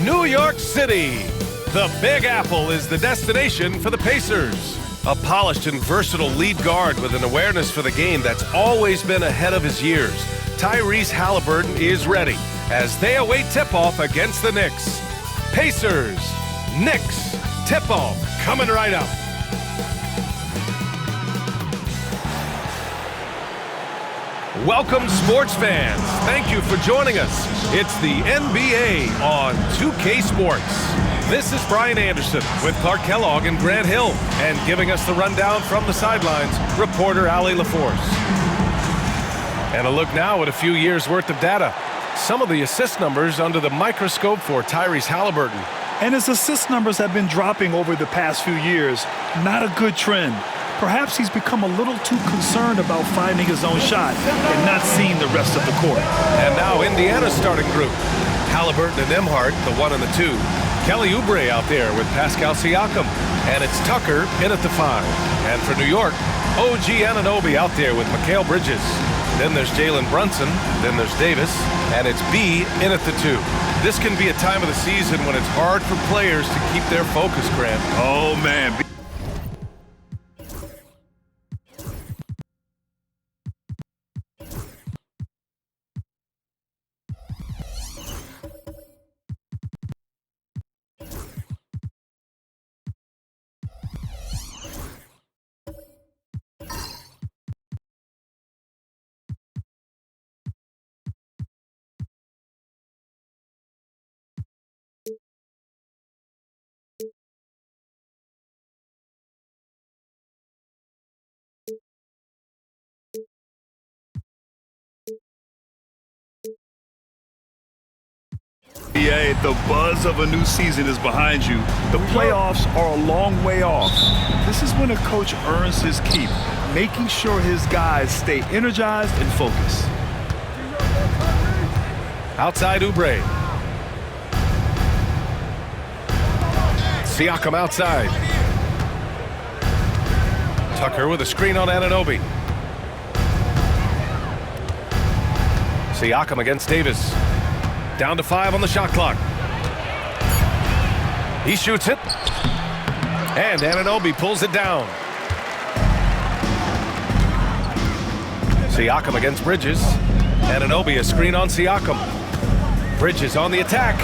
New York City. The Big Apple is the destination for the Pacers. A polished and versatile lead guard with an awareness for the game that's always been ahead of his years, Tyrese Halliburton is ready as they await tip-off against the Knicks. Pacers, Knicks, tip-off coming right up. Welcome, sports fans. Thank you for joining us. It's the NBA on 2K Sports. This is Brian Anderson with Clark Kellogg and Grant Hill, and giving us the rundown from the sidelines, reporter Allie LaForce. And a look now at a few years' worth of data. Some of the assist numbers under the microscope for Tyrese Halliburton. And his assist numbers have been dropping over the past few years. Not a good trend. Perhaps he's become a little too concerned about finding his own shot and not seeing the rest of the court. And now Indiana's starting group. Halliburton and Nembhard, the 1 and the 2. Kelly Oubre out there with Pascal Siakam. And it's Tucker in at the 5. And for New York, OG Anunoby out there with Mikal Bridges. Then there's Jalen Brunson. Then there's Davis. And it's B in at the 2. This can be a time of the season when it's hard for players to keep their focus, Grant. Oh, man. NBA, the buzz of a new season is behind you. The playoffs are a long way off. This is when a coach earns his keep, making sure his guys stay energized and focused. Outside Oubre. Siakam outside. Tucker with a screen on Anunoby. Siakam against Davis. Down to 5 on the shot clock. He shoots it. And Anunoby pulls it down. Siakam against Bridges. Anunoby a screen on Siakam. Bridges on the attack.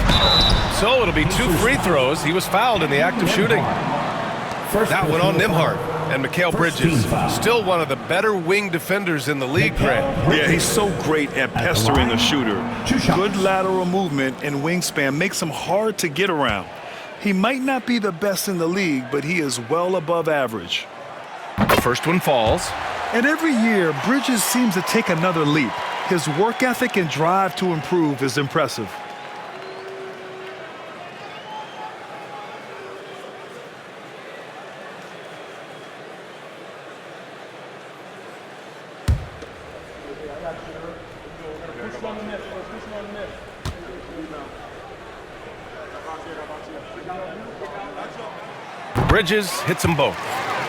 So it'll be 2 free throws. He was fouled in the act of shooting. That one on Nembhard. And Mikal Bridges, still one of the better wing defenders in the league, Grant. Yeah, he's so great at pestering a shooter. Good lateral movement and wingspan makes him hard to get around. He might not be the best in the league, but he is well above average. The first one falls. And every year, Bridges seems to take another leap. His work ethic and drive to improve is impressive. Bridges hits them both.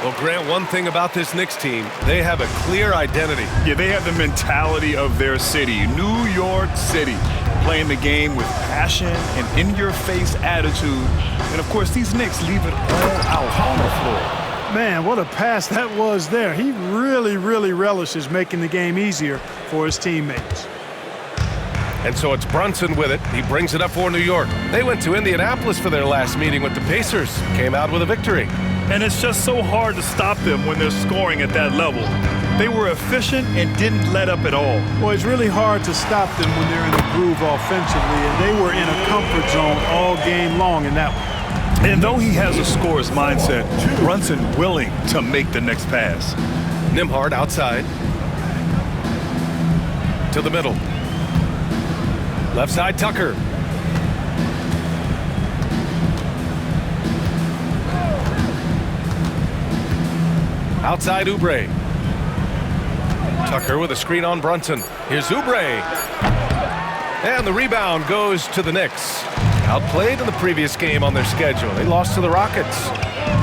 Well, Grant, one thing about this Knicks team, they have a clear identity. Yeah, they have the mentality of their city, New York City, playing the game with passion and in-your-face attitude. And, of course, these Knicks leave it all out on the floor. Man, what a pass that was there. He really relishes making the game easier for his teammates. And so it's Brunson with it. He brings it up for New York. They went to Indianapolis for their last meeting with the Pacers. Came out with a victory. And it's just so hard to stop them when they're scoring at that level. They were efficient and didn't let up at all. Well, it's really hard to stop them when they're in the groove offensively, and they were in a comfort zone all game long in that one. And though he has a scorer's mindset, Brunson willing to make the next pass. Nembhard outside. To the middle. Left side, Tucker. Outside, Oubre. Tucker with a screen on Brunson. Here's Oubre. And the rebound goes to the Knicks. Outplayed in the previous game on their schedule. They lost to the Rockets.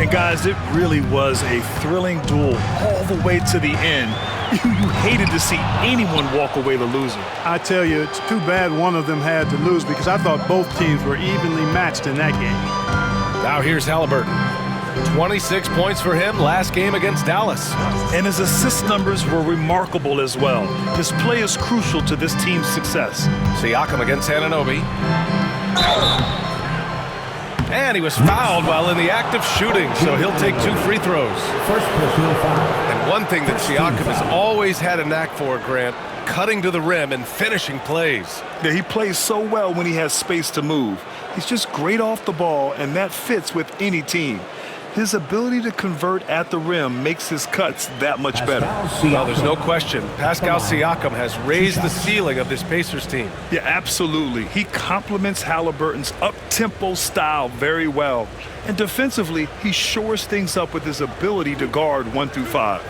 And guys, it really was a thrilling duel all the way to the end. You hated to see anyone walk away the loser. I tell you, it's too bad one of them had to lose because I thought both teams were evenly matched in that game. Now here's Halliburton. 26 points for him last game against Dallas. And his assist numbers were remarkable as well. His play is crucial to this team's success. Siakam against Anunoby. And he was fouled while in the act of shooting, so he'll take 2 free throws. First personal foul. And one thing that Siakam has always had a knack for, Grant, cutting to the rim and finishing plays. Yeah, he plays so well when he has space to move. He's just great off the ball, and that fits with any team. His ability to convert at the rim makes his cuts that much better. Well, there's no question. Pascal Siakam has raised the ceiling of this Pacers team. Yeah, absolutely. He complements Halliburton's up-tempo style very well. And defensively, he shores things up with his ability to guard 1 through 5.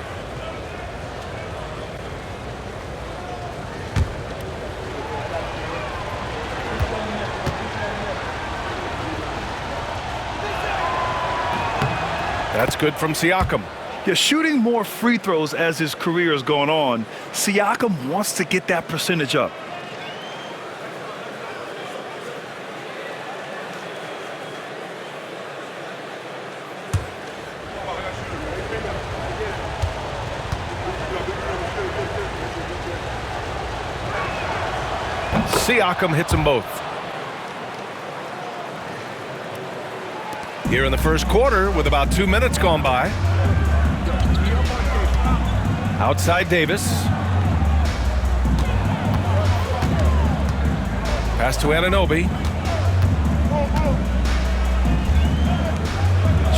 That's good from Siakam. Yeah, shooting more free throws as his career is going on, Siakam wants to get that percentage up. Siakam hits them both. Here in the first quarter with about 2 minutes gone by. Outside Davis. Pass to Anunoby.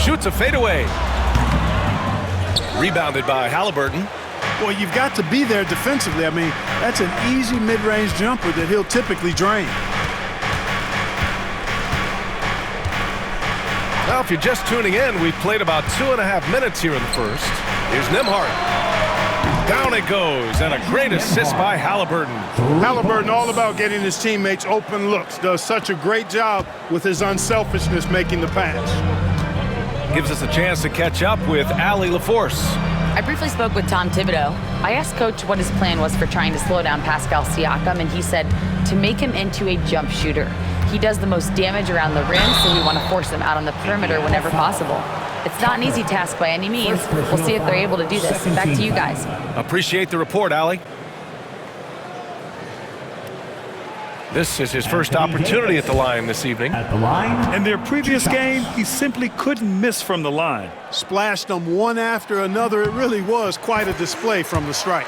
Shoots a fadeaway. Rebounded by Halliburton. Well, you've got to be there defensively. I mean, that's an easy mid-range jumper that he'll typically drain. Now, if you're just tuning in, we've played about 2.5 minutes here in the first. Here's Nembhard. Down it goes, and a great assist by Halliburton. Halliburton all about getting his teammates open looks. Does such a great job with his unselfishness making the pass. Gives us a chance to catch up with Allie LaForce. I briefly spoke with Tom Thibodeau. I asked Coach what his plan was for trying to slow down Pascal Siakam, and he said to make him into a jump shooter. He does the most damage around the rim, so we want to force him out on the perimeter whenever possible. It's not an easy task by any means. We'll see if they're able to do this. Back to you guys. Appreciate the report, Allie. This is his first opportunity at the line this evening. At the line. In their previous game, he simply couldn't miss from the line. Splashed them one after another. It really was quite a display from the strike.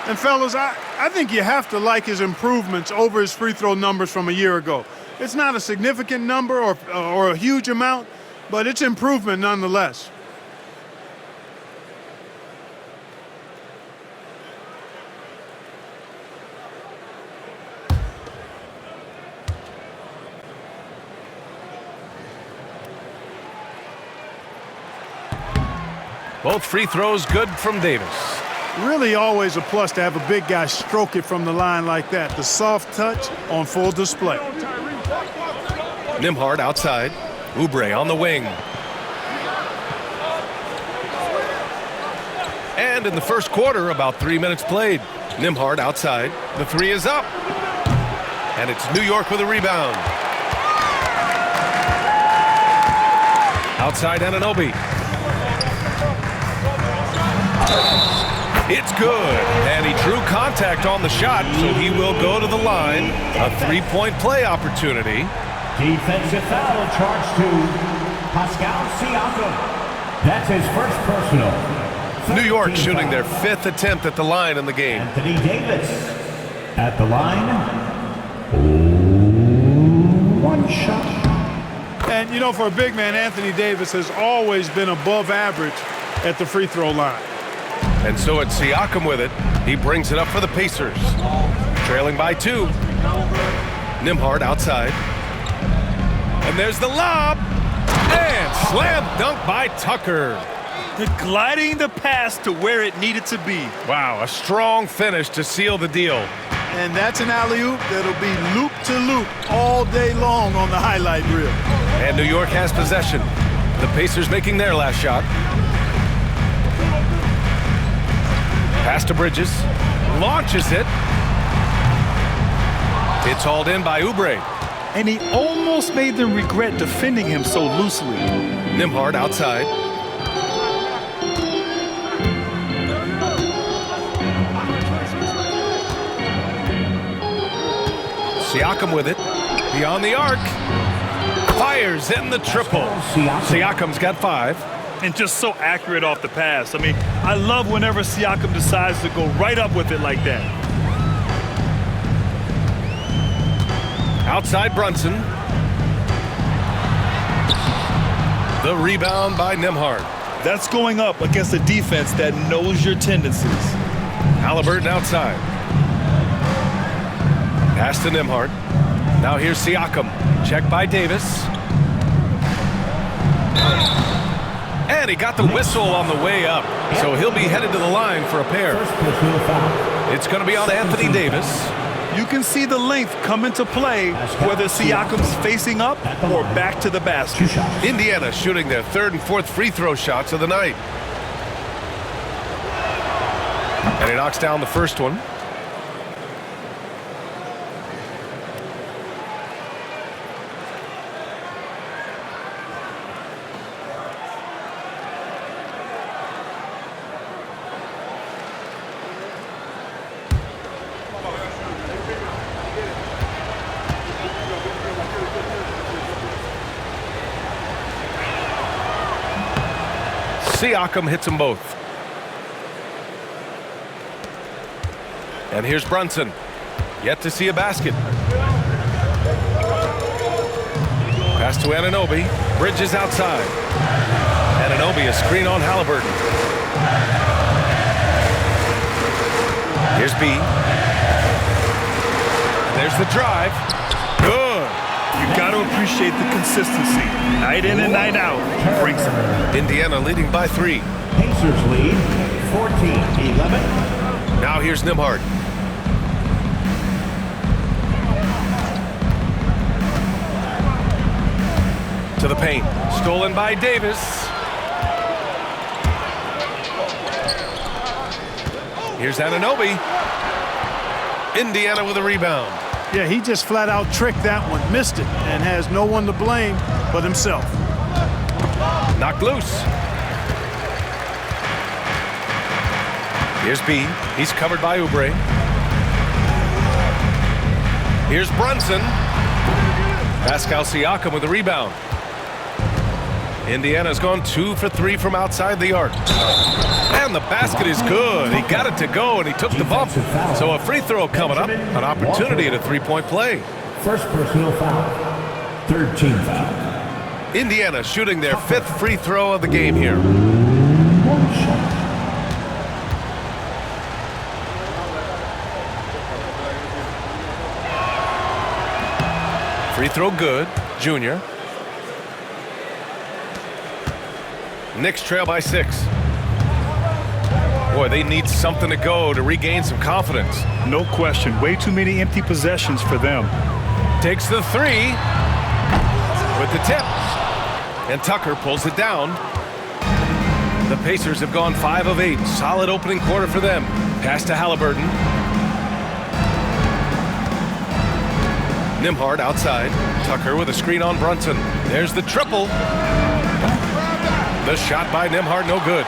And fellas, I think you have to like his improvements over his free throw numbers from a year ago. It's not a significant number or a huge amount, but it's improvement nonetheless. Both free throws good from Davis. Really always a plus to have a big guy stroke it from the line like that. The soft touch on full display. Nembhard outside. Oubre on the wing. And in the first quarter, about 3 minutes played. Nembhard outside. The three is up. And it's New York with a rebound. Outside Anunoby. It's good, and he drew contact on the shot, so he will go to the line. A three-point play opportunity. Defensive foul charged to Pascal Siakam. That's his first personal. New York shooting their 5th attempt at the line in the game. Anthony Davis at the line. One shot. And, you know, for a big man, Anthony Davis has always been above average at the free throw line. And so it's Siakam with it. He brings it up for the Pacers. Trailing by 2. Nembhard outside. And there's the lob. And slam dunk by Tucker. Gliding the pass to where it needed to be. Wow, a strong finish to seal the deal. And that's an alley-oop that'll be loop-to-loop all day long on the highlight reel. And New York has possession. The Pacers making their last shot. Pass to Bridges. Launches it. It's hauled in by Oubre. And he almost made them regret defending him so loosely. Nembhard outside. Siakam with it. Beyond the arc. Fires in the triple. Siakam's got 5. And just so accurate off the pass. I mean, I love whenever Siakam decides to go right up with it like that. Outside Brunson. The rebound by Nembhard. That's going up against a defense that knows your tendencies. Halliburton outside. Pass to Nembhard. Now here's Siakam. Check by Davis. And he got the whistle on the way up. So he'll be headed to the line for a pair. It's going to be on Anthony Davis. You can see the length come into play whether Siakam's facing up or back to the basket. Indiana shooting their 3rd and 4th free throw shots of the night. And he knocks down the first one. Siakam hits them both. And here's Brunson. Yet to see a basket. Pass to Anunoby. Bridges outside. Anunoby, a screen on Halliburton. Here's B. There's the drive. Good. You got to appreciate the consistency. Night in and night out, he brings it. Indiana leading by 3. Pacers lead 14-11. Now here's Nembhard. To the paint. Stolen by Davis. Here's Anunoby. Indiana with a rebound. Yeah, he just flat out tricked that one, missed it, and has no one to blame but himself. Knocked loose. Here's B. He's covered by Oubre. Here's Brunson. Pascal Siakam with a rebound. Indiana's gone 2 for 3 from outside the arc. And the basket is good. He got it to go, and he took the bump. So a free throw coming up. An opportunity at a three-point play. First personal foul. Third team foul. Indiana shooting their 5th free throw of the game here. One shot. Free throw good. Junior. Knicks trail by 6. Boy, they need something to go to regain some confidence. No question. Way too many empty possessions for them. Takes the 3 with the tip. And Tucker pulls it down. The Pacers have gone 5 of 8. Solid opening quarter for them. Pass to Halliburton. Nembhard outside. Tucker with a screen on Brunson. There's the triple. The shot by Nembhard, no good.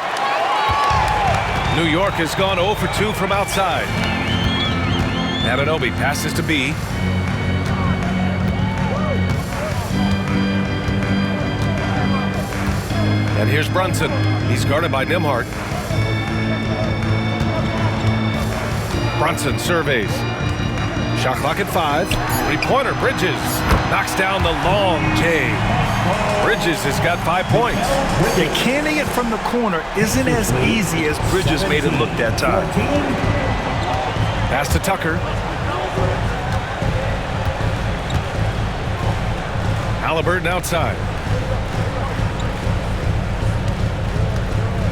New York has gone 0 for 2 from outside. Anunoby passes to B. And here's Brunson. He's guarded by Nembhard. Brunson surveys. Shot clock at 5. Three-pointer, Bridges. Knocks down the long J. Bridges has got 5 points. Yeah, canning it from the corner isn't as easy as Bridges made it look that time. Pass to Tucker. Halliburton outside.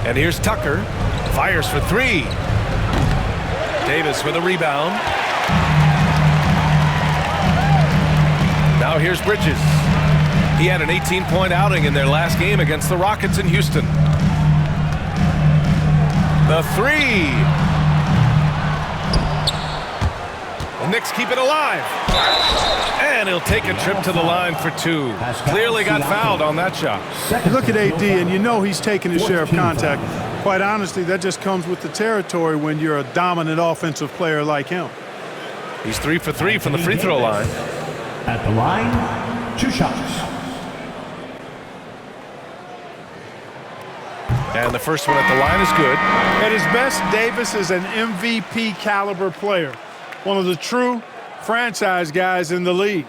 And here's Tucker. Fires for 3. Davis with a rebound. Now here's Bridges. He had an 18-point outing in their last game against the Rockets in Houston. The 3. The Knicks keep it alive. And he'll take a trip to the line for two. Clearly got fouled on that shot. You look at AD, and you know he's taking his share of contact. Quite honestly, that just comes with the territory when you're a dominant offensive player like him. He's 3 for 3 from the free throw line. At the line, 2 shots. And the first one at the line is good. At his best, Davis is an MVP caliber player. One of the true franchise guys in the league.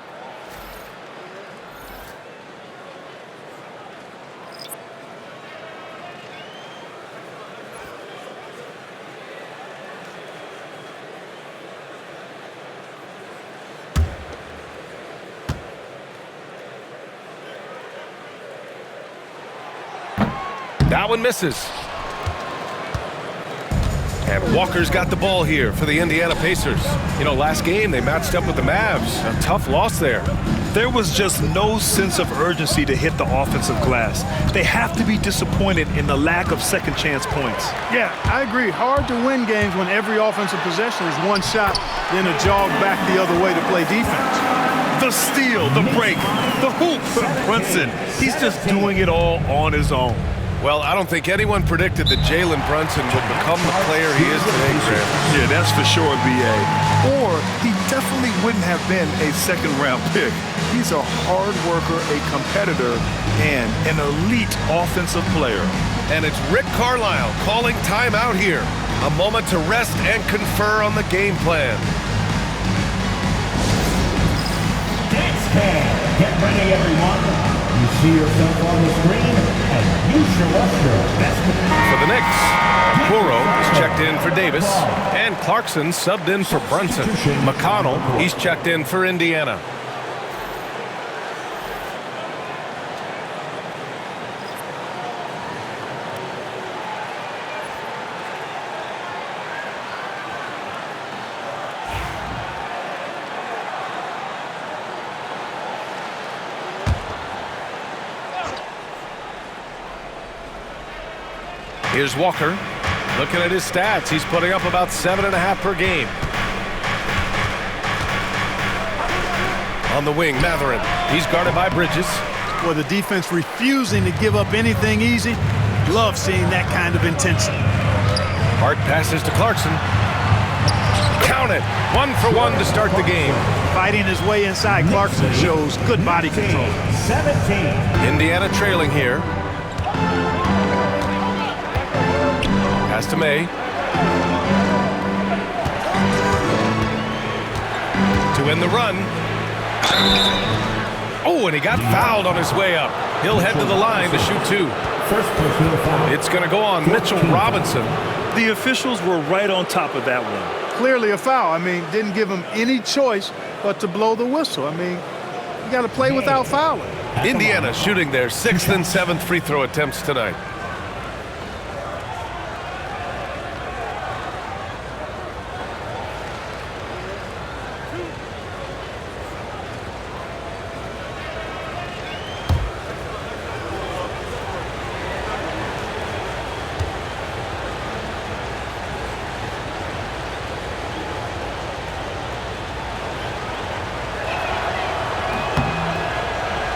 That one misses. And Walker's got the ball here for the Indiana Pacers. You know, last game they matched up with the Mavs. A tough loss there. There was just no sense of urgency to hit the offensive glass. They have to be disappointed in the lack of second chance points. Yeah, I agree. Hard to win games when every offensive possession is one shot, then a jog back the other way to play defense. The steal, the break, the hoop. Brunson, he's just doing it all on his own. Well, I don't think anyone predicted that Jalen Brunson would become the player he is today, Grant. Yeah, that's for sure, B.A. Or he definitely wouldn't have been a second-round pick. He's a hard worker, a competitor, and an elite offensive player. And it's Rick Carlisle calling timeout here. A moment to rest and confer on the game plan. Get ready, everyone. You see yourself on the screen, and you show us your best. For the Knicks, Okoro is checked in for Davis, and Clarkson subbed in for Brunson. McConnell, he's checked in for Indiana. Here's Walker. Looking at his stats, he's putting up about 7.5 per game. On the wing, Matherin. He's guarded by Bridges. Well, the defense refusing to give up anything easy. Love seeing that kind of intensity. Hart passes to Clarkson. Count it. 1 for 1 to start the game. Fighting his way inside, Clarkson shows good body control. 17. Indiana trailing here. Pass to May. To win the run. Oh, and he got fouled on his way up. He'll head to the line to shoot 2. First personal foul. It's going to go on Mitchell Robinson. The officials were right on top of that one. Clearly a foul. I mean, didn't give him any choice but to blow the whistle. I mean, you got to play without fouling. Indiana shooting their 6th and 7th free throw attempts tonight.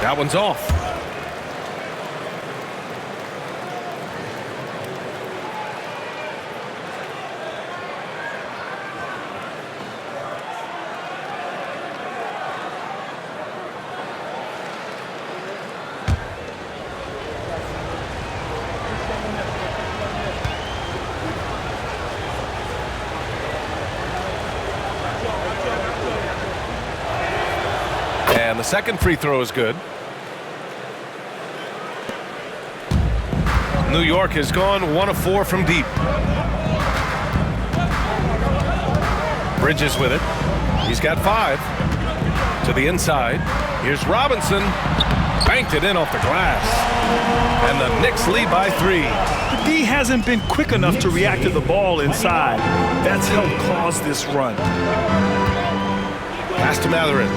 That one's off. And the second free throw is good. New York has gone 1 of 4 from deep. Bridges with it. He's got 5. To the inside. Here's Robinson. Banked it in off the glass. And the Knicks lead by 3. The D hasn't been quick enough to react to the ball inside. That's helped cause this run. Pass to Matherin.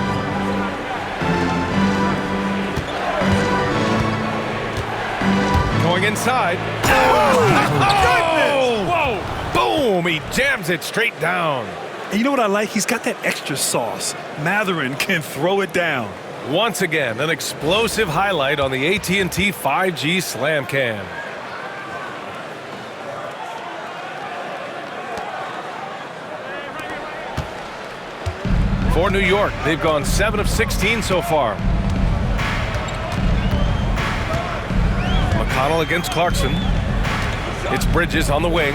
Going inside. Oh, my goodness! Whoa! Boom! He jams it straight down. And you know what I like? He's got that extra sauce. Mathurin can throw it down. Once again, an explosive highlight on the AT&T 5G Slam Cam. For New York, they've gone 7 of 16 so far. McConnell against Clarkson. It's Bridges on the wing.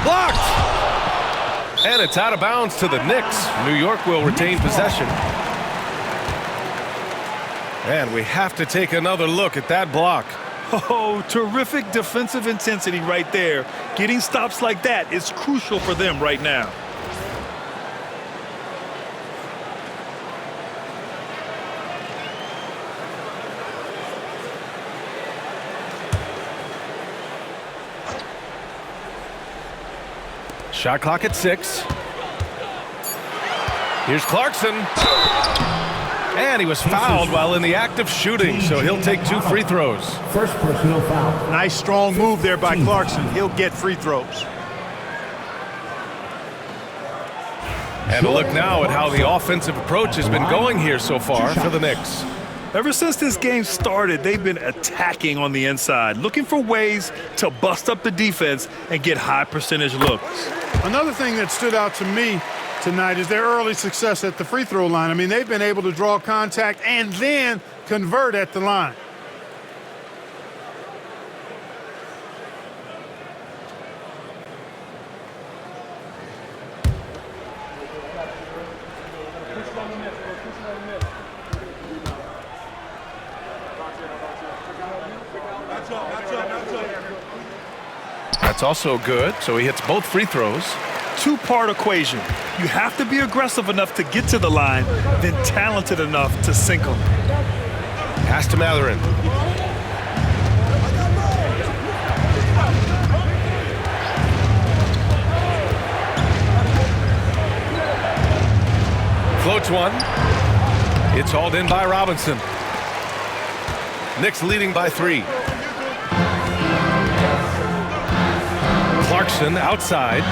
Blocked! And it's out of bounds to the Knicks. New York will retain possession. And we have to take another look at that block. Oh, terrific defensive intensity right there. Getting stops like that is crucial for them right now. Shot clock at 6. Here's Clarkson. And he was fouled while in the act of shooting, so he'll take 2 free throws. First personal foul. Nice strong move there by Clarkson. He'll get free throws. And a look now at how the offensive approach has been going here so far for the Knicks. Ever since this game started, they've been attacking on the inside, looking for ways to bust up the defense and get high percentage looks. Another thing that stood out to me tonight is their early success at the free throw line. I mean, they've been able to draw contact and then convert at the line. That's also good, so he hits both free throws. Two-part equation. You have to be aggressive enough to get to the line, then talented enough to sink them. Pass to Mathurin. Floats one. It's hauled in by Robinson. Knicks leading by 3. Clarkson outside.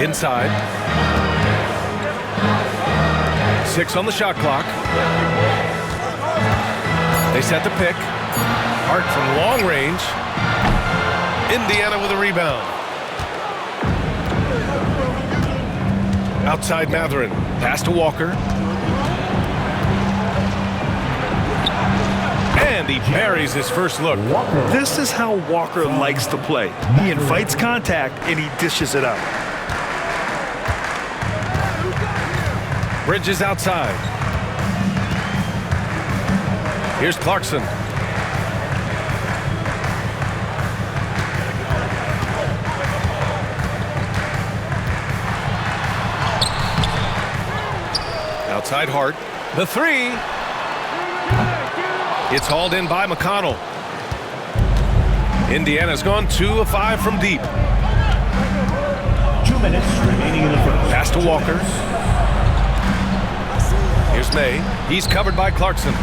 Inside. 6 on the shot clock. They set the pick. Hart from long range. Indiana with a rebound. Outside Mathurin. Pass to Walker. And he buries his first look. This is how Walker likes to play. He invites contact and he dishes it out. Bridges outside. Here's Clarkson. Outside Hart. The 3. It's hauled in by McConnell. Indiana's gone 2 of 5 from deep. 2 minutes remaining in the first. Pass to Walker. Here's May. He's covered by Clarkson.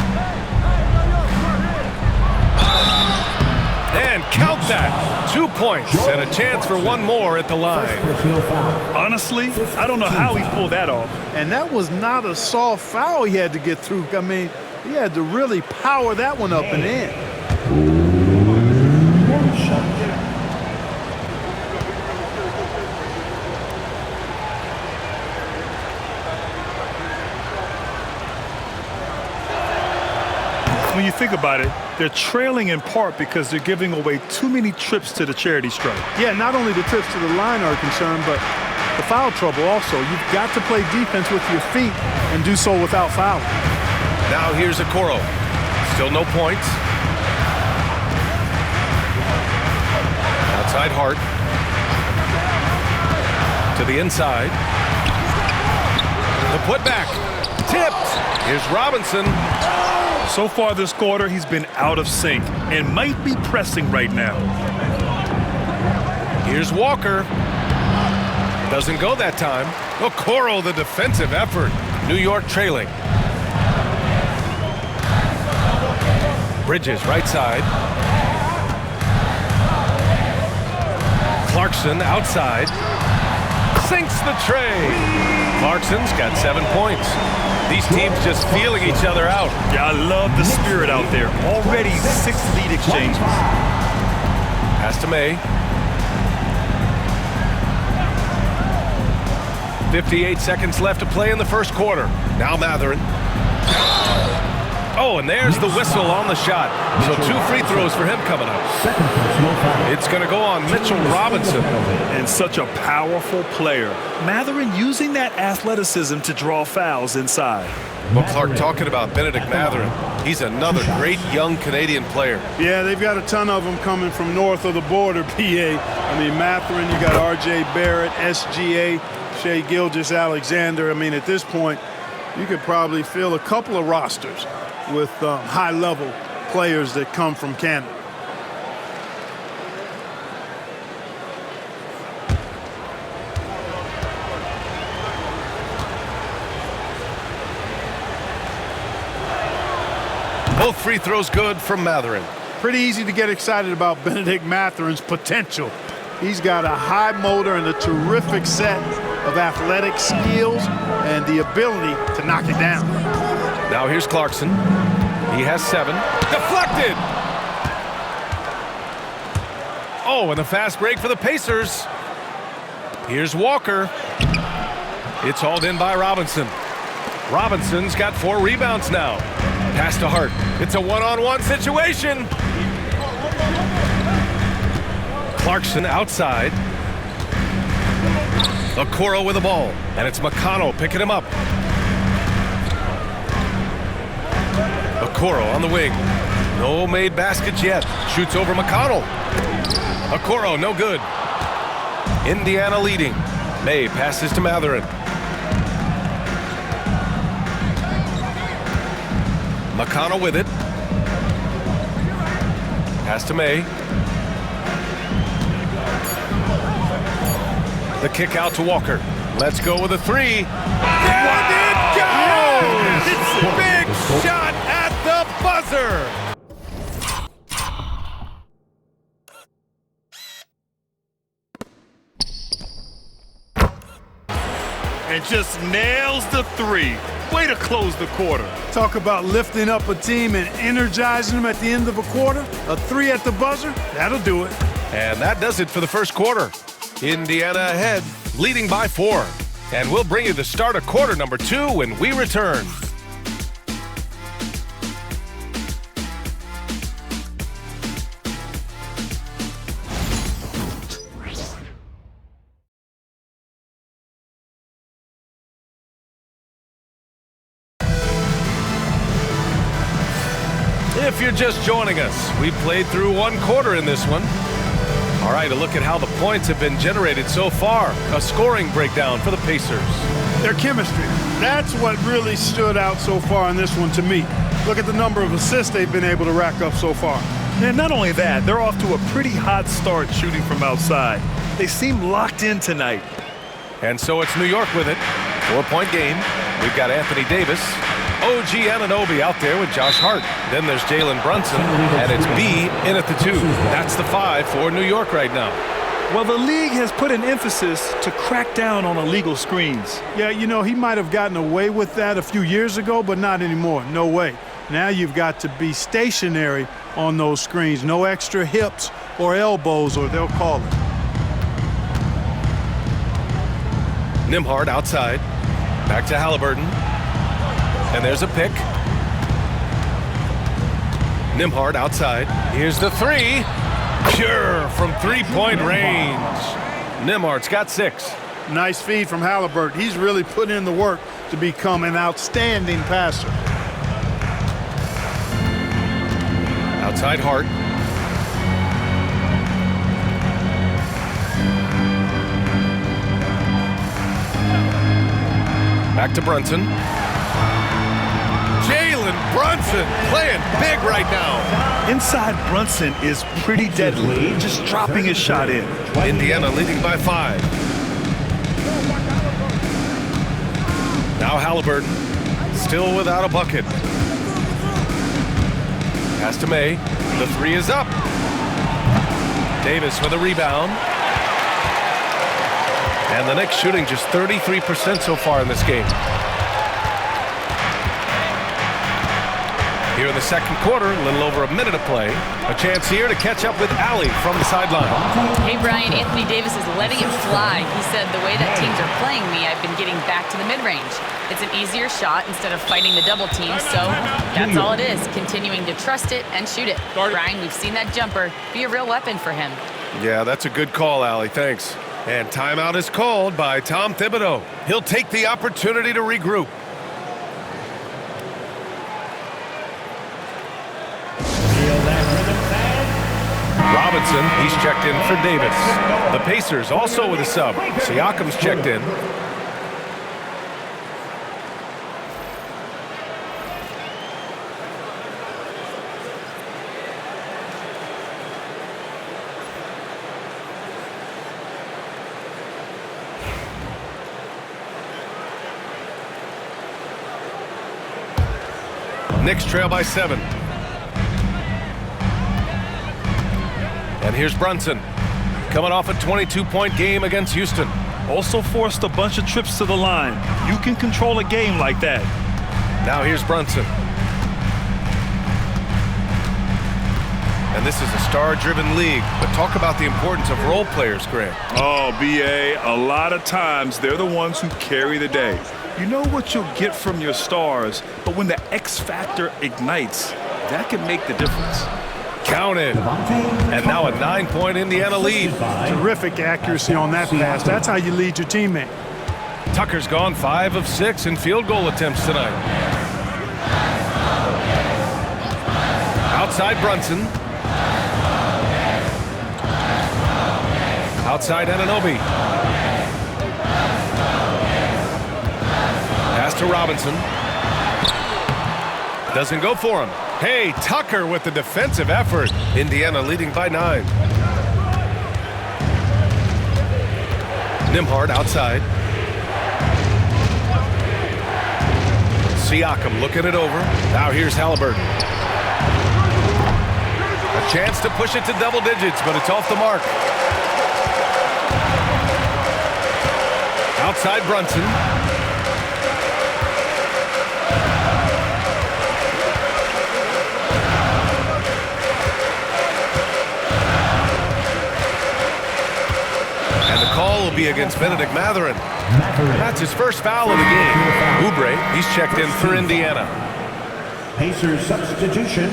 And count that. 2 points and a chance for one more at the line. Honestly, I don't know how he pulled that off. And that was not a soft foul he had to get through. I mean, he had to really power that one up and in. When you think about it, they're trailing in part because they're giving away too many trips to the charity stripe. Yeah, not only the trips to the line are concerned, but the foul trouble also. You've got to play defense with your feet and do so without fouling. Now here's Okoro. Still no points. Outside Hart. To the inside. The putback. Tipped. Here's Robinson. So far this quarter, he's been out of sync and might be pressing right now. Here's Walker. Doesn't go that time. Okoro, the defensive effort. New York trailing. Bridges, right side. Clarkson, outside. Sinks the tray. Clarkson's got 7 points. These teams just feeling each other out. Yeah, I love the spirit out there. Already 6 lead exchanges. Pass to May. 58 seconds left to play in the first quarter. Now Matherin. Oh, and there's the whistle on the shot. So 2 free throws for him coming up. It's going to go on Mitchell Robinson. And such a powerful player. Matherin using that athleticism to draw fouls inside. Well, Clark, talking about Benedict Matherin, he's another great young Canadian player. Yeah, they've got a ton of them coming from north of the border, PA. I mean, Matherin, you got R.J. Barrett, SGA, Shai Gilgeous-Alexander. I mean, at this point, you could probably fill a couple of rosters with high-level players that come from Canada. Both free throws good from Matherin. Pretty easy to get excited about Benedict Matherin's potential. He's got a high motor and a terrific set of athletic skills and the ability to knock it down. Now here's Clarkson. He has 7. Deflected! Oh, and a fast break for the Pacers. Here's Walker. It's hauled in by Robinson. Robinson's got 4 rebounds now. Pass to Hart. It's a one-on-one situation. Clarkson outside. Okoro with the ball. And it's McConnell picking him up. Okoro on the wing. No made baskets yet. Shoots over McConnell. Okoro, no good. Indiana leading. May passes to Matherin. McConnell with it. Pass to May. The kick out to Walker. Let's go with a 3. And it goes! Big shot at the buzzer! And just nails the 3. Way to close the quarter. Talk about lifting up a team and energizing them at the end of a quarter. A 3 at the buzzer, that'll do it. And that does it for the first quarter. Indiana ahead, leading by 4. And we'll bring you the start of quarter number 2 when we return. If you're just joining us, we played through 1 quarter in this one. All right, a look at how the points have been generated so far. A scoring breakdown for the Pacers. Their chemistry, that's what really stood out so far in this one to me. Look at the number of assists they've been able to rack up so far. And not only that, they're off to a pretty hot start shooting from outside. They seem locked in tonight. And so it's New York with it. 4-point game. We've got Anthony Davis. OG Anunoby out there with Josh Hart. Then there's Jalen Brunson, and it's B in at the 2. That's the 5 for New York right now. Well, the league has put an emphasis to crack down on illegal screens. Yeah, you know, he might have gotten away with that a few years ago, but not anymore. No way. Now you've got to be stationary on those screens. No extra hips or elbows, or they'll call it. Nembhard outside. Back to Halliburton. And there's a pick. Nembhard outside. Here's the 3. Pure from 3-point range. Nembhard's got 6. Nice feed from Halliburton. He's really put in the work to become an outstanding passer. Outside Hart. Back to Brunson. Jalen Brunson playing big right now. Inside Brunson is pretty deadly, just dropping his shot in. Indiana leading by 5. Now Halliburton, still without a bucket. Pass to May. The three is up. Davis with a rebound. And the Knicks shooting just 33% so far in this game. Here in the second quarter, a little over a minute of play. A chance here to catch up with Allie from the sideline. Hey, Brian, Anthony Davis is letting it fly. He said, the way that teams are playing me, I've been getting back to the mid-range. It's an easier shot instead of fighting the double team, so that's all it is, continuing to trust it and shoot it. Brian, we've seen that jumper be a real weapon for him. Yeah, that's a good call, Allie. Thanks. And timeout is called by Tom Thibodeau. He'll take the opportunity to regroup. Robinson, he's checked in for Davis. The Pacers also with a sub. Siakam's checked in. Knicks trail by 7. And here's Brunson, coming off a 22-point game against Houston. Also forced a bunch of trips to the line. You can control a game like that. Now here's Brunson. And this is a star-driven league, but talk about the importance of role players, Greg. Oh, B.A., a lot of times they're the ones who carry the day. You know what you'll get from your stars, but when the X factor ignites, that can make the difference. Counted. And now a 9-point Indiana lead. Terrific accuracy on that pass. That's how you lead your teammate. Tucker's gone 5 of 6 in field goal attempts tonight. Outside Brunson. Outside Anunoby. Pass to Robinson. Doesn't go for him. Hey, Tucker with the defensive effort. Indiana leading by 9. Nembhard outside. Siakam looking it over. Now here's Halliburton. A chance to push it to double digits, but it's off the mark. Outside Brunson. And the call will be against Benedict Mathurin. That's his first foul of the game. Oubre, he's checked in for Indiana. Pacers substitution,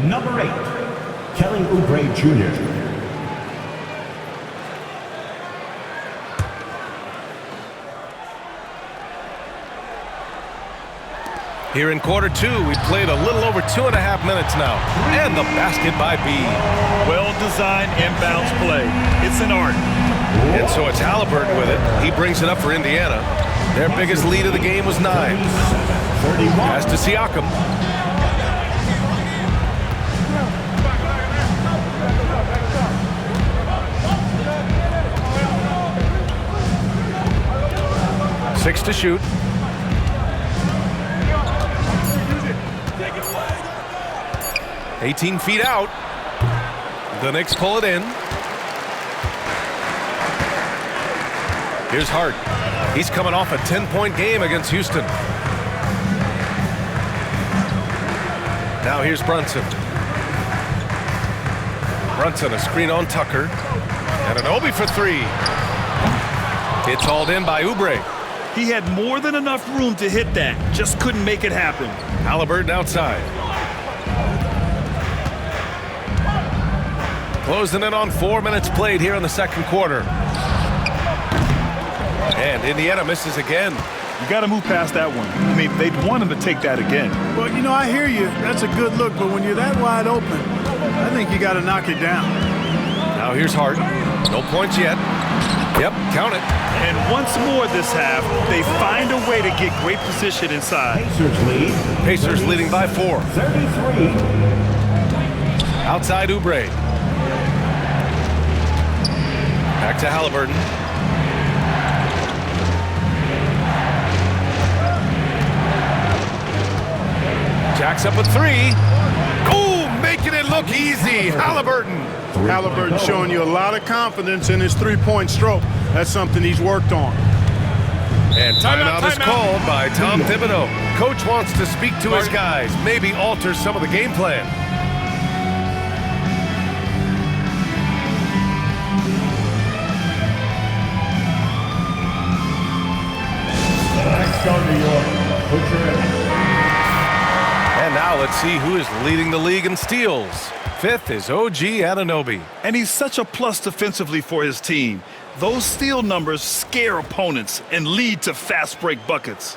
number 8, Kelly Oubre Jr. Here in quarter 2, we played a little over 2.5 minutes now. And the basket by B. Well-designed inbounds play. It's an art. And so it's Halliburton with it. He brings it up for Indiana. Their biggest lead of the game was 9. Pass to Siakam. Six to shoot. – 18 feet out. The Knicks pull it in. Here's Hart. He's coming off a 10-point game against Houston. Now here's Brunson. Brunson, a screen on Tucker. And an Obi for 3. It's hauled in by Oubre. He had more than enough room to hit that. Just couldn't make it happen. Halliburton outside. Closing in on 4 minutes played here in the second quarter. And Indiana misses again. You got to move past that one. I mean, they'd want him to take that again. Well, you know, I hear you. That's a good look, but when you're that wide open, I think you got to knock it down. Now here's Hart. No points yet. Yep, count it. And once more this half, they find a way to get great position inside. Pacers lead. Pacers leading by 4. 33. Outside Oubre. Back to Halliburton. Jacks up a three. Oh, making it look easy. Halliburton. Halliburton showing you a lot of confidence in his three-point stroke. That's something he's worked on. And timeout is called by Tom Thibodeau. Coach wants to speak to his guys, maybe alter some of the game plan. Next on New York, put your And now let's see who is leading the league in steals. Fifth is OG Anunoby. And he's such a plus defensively for his team. Those steal numbers scare opponents and lead to fast break buckets.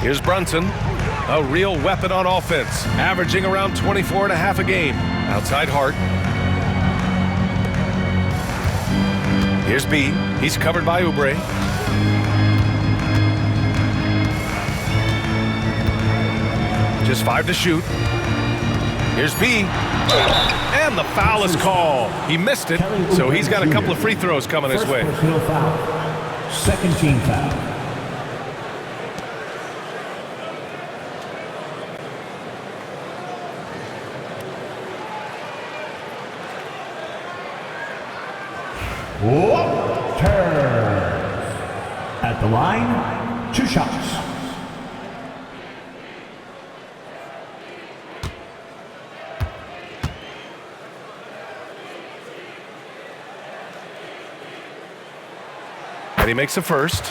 Here's Brunson, a real weapon on offense, averaging around 24.5 a game. Outside Hart. Here's B. He's covered by Oubre. Just 5 to shoot. Here's B. And the foul is called. He missed it, so he's got a couple of free throws coming his way. foul. Second team foul. Turns. At the line, 2 shots. And he makes a first.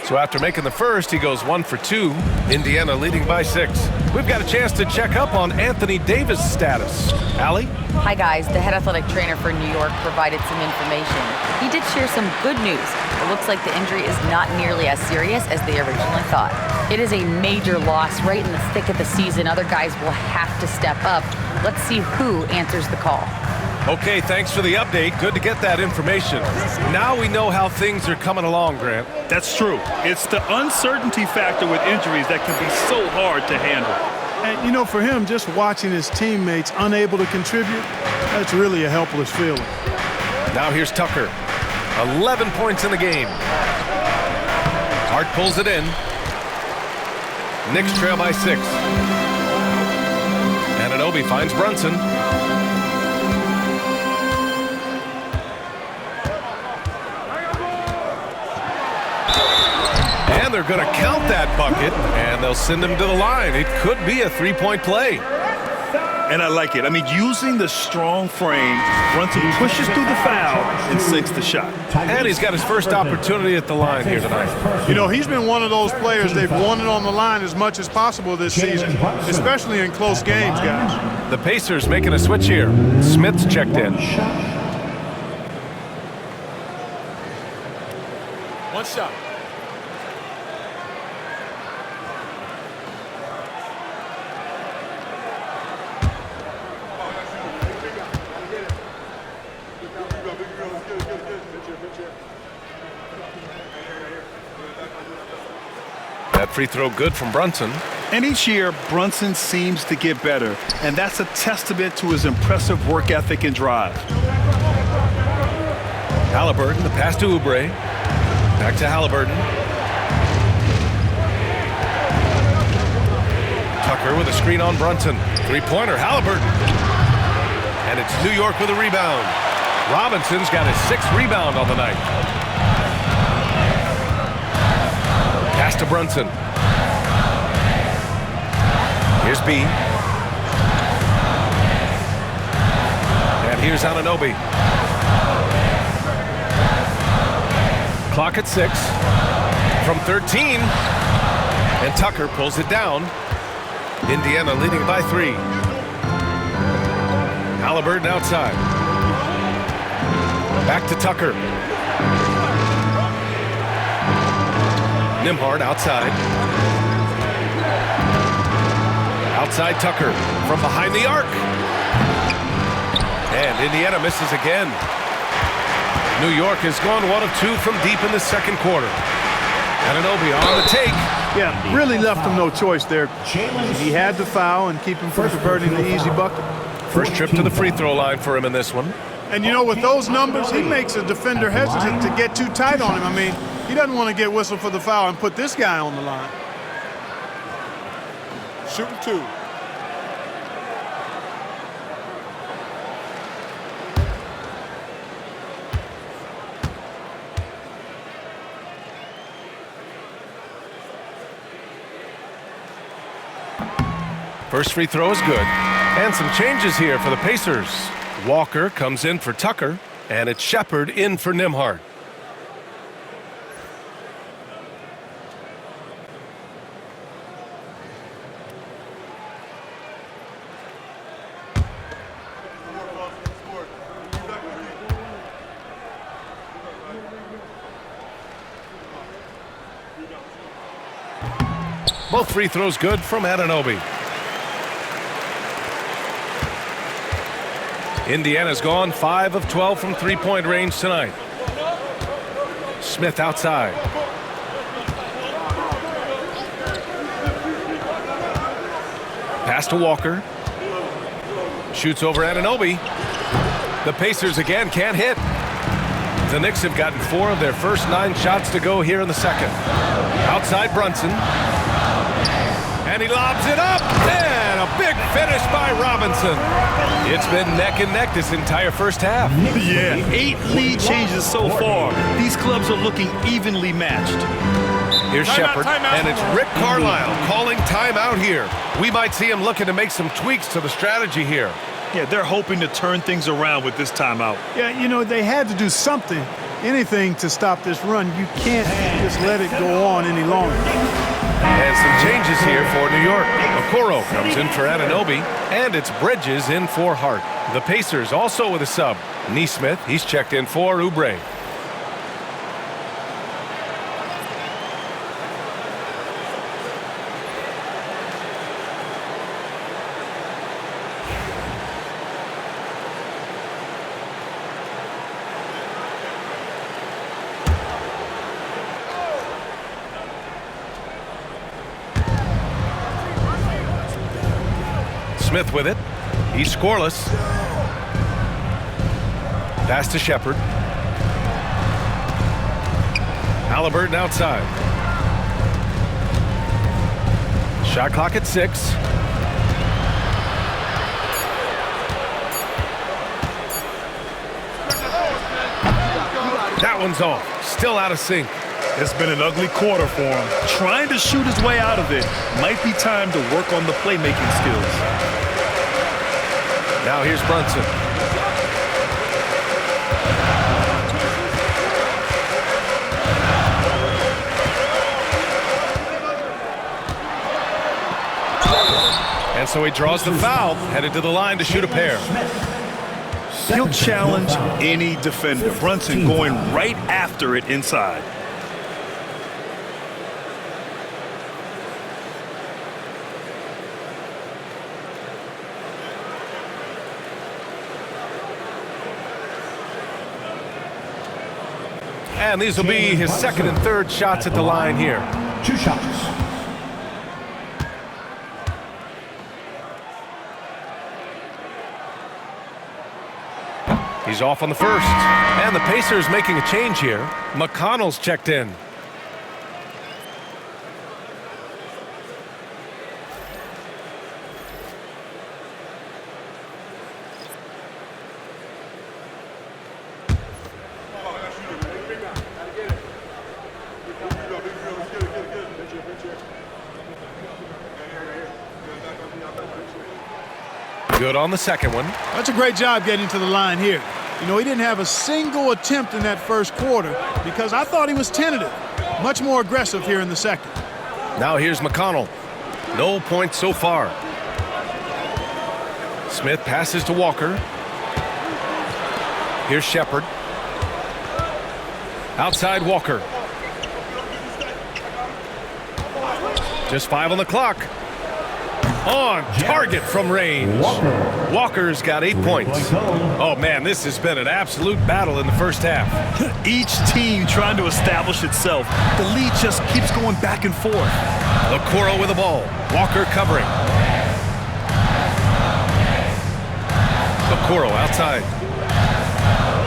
So after making the first, he goes 1 for 2. Indiana leading by 6. We've got a chance to check up on Anthony Davis' status. Allie? Hi guys, the head athletic trainer for New York provided some information. He did share some good news. It looks like the injury is not nearly as serious as they originally thought. It is a major loss right in the thick of the season. Other guys will have to step up. Let's see who answers the call. Okay, thanks for the update. Good to get that information. Now we know how things are coming along, Grant. That's true. It's the uncertainty factor with injuries that can be so hard to handle. And, you know, for him, just watching his teammates unable to contribute, that's really a helpless feeling. Now here's Tucker. 11 points in the game. Hart pulls it in. Knicks trail by 6. Anunoby finds Brunson. And they're going to count that bucket, and they'll send him to the line. It could be a three-point play. And I like it. I mean, using the strong frame, Brunson pushes through the foul and sinks the shot. And he's got his first opportunity at the line here tonight. You know, he's been one of those players they've wanted on the line as much as possible this season, especially in close games, guys. The Pacers making a switch here. Smith's checked in. One shot. That free throw good from Brunson. And each year, Brunson seems to get better, and that's a testament to his impressive work ethic and drive. Halliburton, the pass to Oubre. Back to Halliburton. Tucker with a screen on Brunson. Three-pointer, Halliburton. And it's New York with a rebound. Robinson's got his 6th rebound on the night. Pass to Brunson. Here's B. And here's Anunoby. Clock at 6. From 13. And Tucker pulls it down. Indiana leading by 3. Halliburton outside. Back to Tucker. Nembhard outside. Outside Tucker from behind the arc. And Indiana misses again. New York has gone 1 of 2 from deep in the second quarter. Anunoby on the take. Yeah, really left him no choice there. He had to foul and keep him from converting the easy bucket. First trip to the free throw line for him in this one. And you know, with those numbers, he makes a defender hesitant to get too tight on him. I mean, he doesn't want to get whistled for the foul and put this guy on the line. Shooting 2. First free throw is good. And some changes here for the Pacers. Walker comes in for Tucker, and it's Shepard in for Nembhard. Both free throws good from Anunoby. Indiana's gone 5 of 12 from three-point range tonight. Smith outside. Pass to Walker. Shoots over Anunoby. The Pacers again can't hit. The Knicks have gotten 4 of their first 9 shots to go here in the second. Outside Brunson. And he lobs it up. And a big finish by Robinson. It's been neck and neck this entire first half. Yeah, 8 lead changes so far. These clubs are looking evenly matched. Here's Shepard, and it's Rick Carlisle calling timeout here. We might see him looking to make some tweaks to the strategy here. Yeah, they're hoping to turn things around with this timeout. Yeah, you know, they had to do something, anything to stop this run. You can't just let it go on any longer. And some changes here for New York. Okoro comes in for Anunoby, and it's Bridges in for Hart. The Pacers also with a sub. Nesmith, he's checked in for Oubre. Smith with it. He's scoreless. Pass to Shepard. Halliburton outside. Shot clock at 6. That one's off. Still out of sync. It's been an ugly quarter for him. Trying to shoot his way out of it. Might be time to work on the playmaking skills. Now here's Brunson. And so he draws the foul, headed to the line to shoot a pair. He'll challenge any defender. Brunson going right after it inside. And these will be his second and third shots at the line here. 2 shots. He's off on the first. And the Pacers making a change here. McConnell's checked in. Good on the second one. That's a great job getting to the line here. You know, he didn't have a single attempt in that first quarter because I thought he was tentative. Much more aggressive here in the second. Now here's McConnell. No points so far. Smith passes to Walker. Here's Shepard. Outside Walker. Just 5 on the clock. On target from range. Walker's got 8 points. Oh man, this has been an absolute battle in the first half. Each team trying to establish itself. The lead just keeps going back and forth. Okoro with the ball. Walker covering. Okoro outside.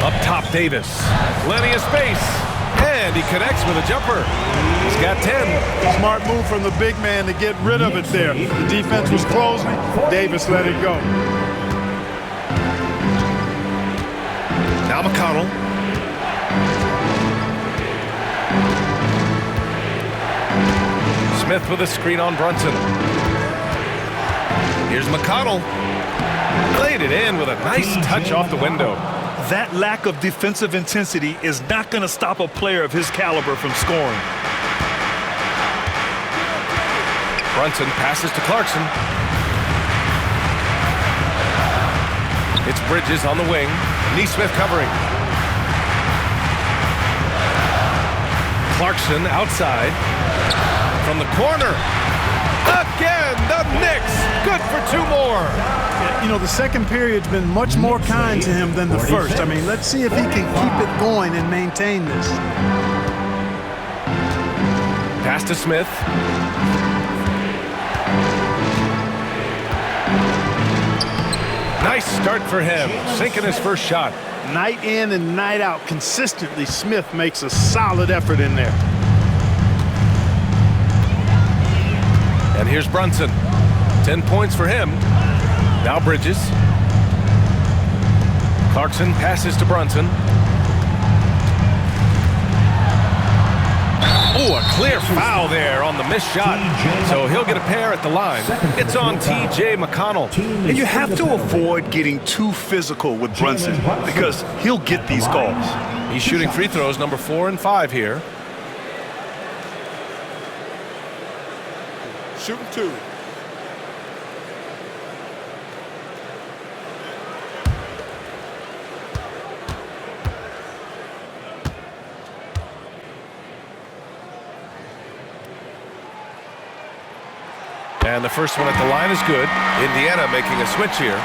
Up top, Davis. Plenty of space. And he connects with a jumper. He's got 10. Smart move from the big man to get rid of it there. The defense was closing. Davis let it go. Now McConnell. Smith with a screen on Brunson. Here's McConnell. Played it in with a nice touch off the window. That lack of defensive intensity is not going to stop a player of his caliber from scoring. Brunson passes to Clarkson. It's Bridges on the wing. Neesmith covering. Clarkson outside. From the corner. Again, the Knicks. Good for 2 more. You know, the second period's been much more kind to him than the first. I mean, let's see if he can keep it going and maintain this. Pass to Smith. Nice start for him, sinking his first shot. Night in and night out, consistently, Smith makes a solid effort in there. And here's Brunson. 10 points for him. Now Bridges. Clarkson passes to Brunson. Oh, a clear foul there on the missed shot. So he'll get a pair at the line. It's on T.J. McConnell. And you have to avoid getting too physical with Brunson because he'll get these calls. He's shooting free throws number 4 and 5 here. Shooting 2. And the first one at the line is good. Indiana making a switch here.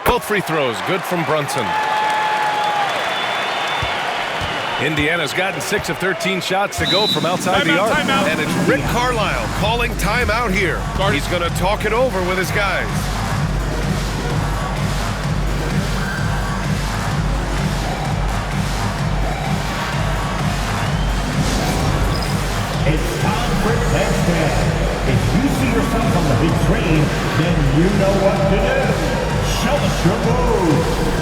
Both free throws good from Brunson. Indiana's gotten 6 of 13 shots to go from outside the arc. And it's Rick Carlisle calling timeout here. He's going to talk it over with his guys. It's time for next man. If you see yourself on the big screen, then you know what to do. Show us your moves.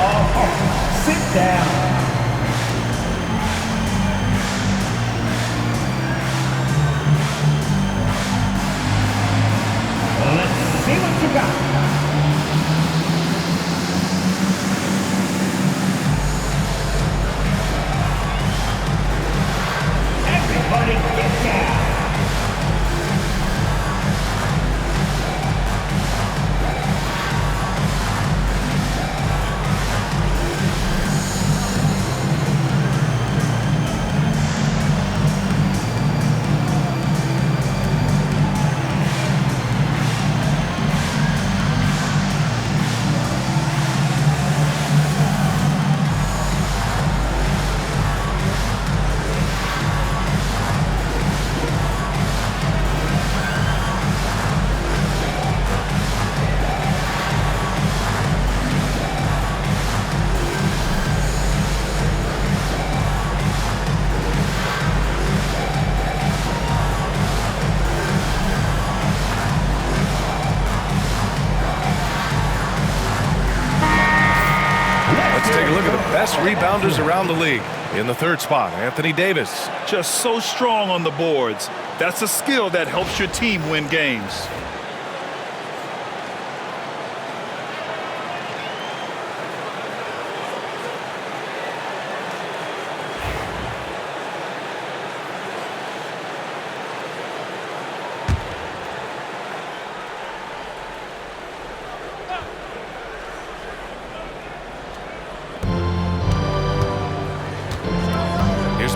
Oh, sit down. Let's see what you got. Everybody get down. take a look at the best rebounders around the league. In the third spot, Anthony Davis. Just so strong on the boards. That's a skill that helps your team win games.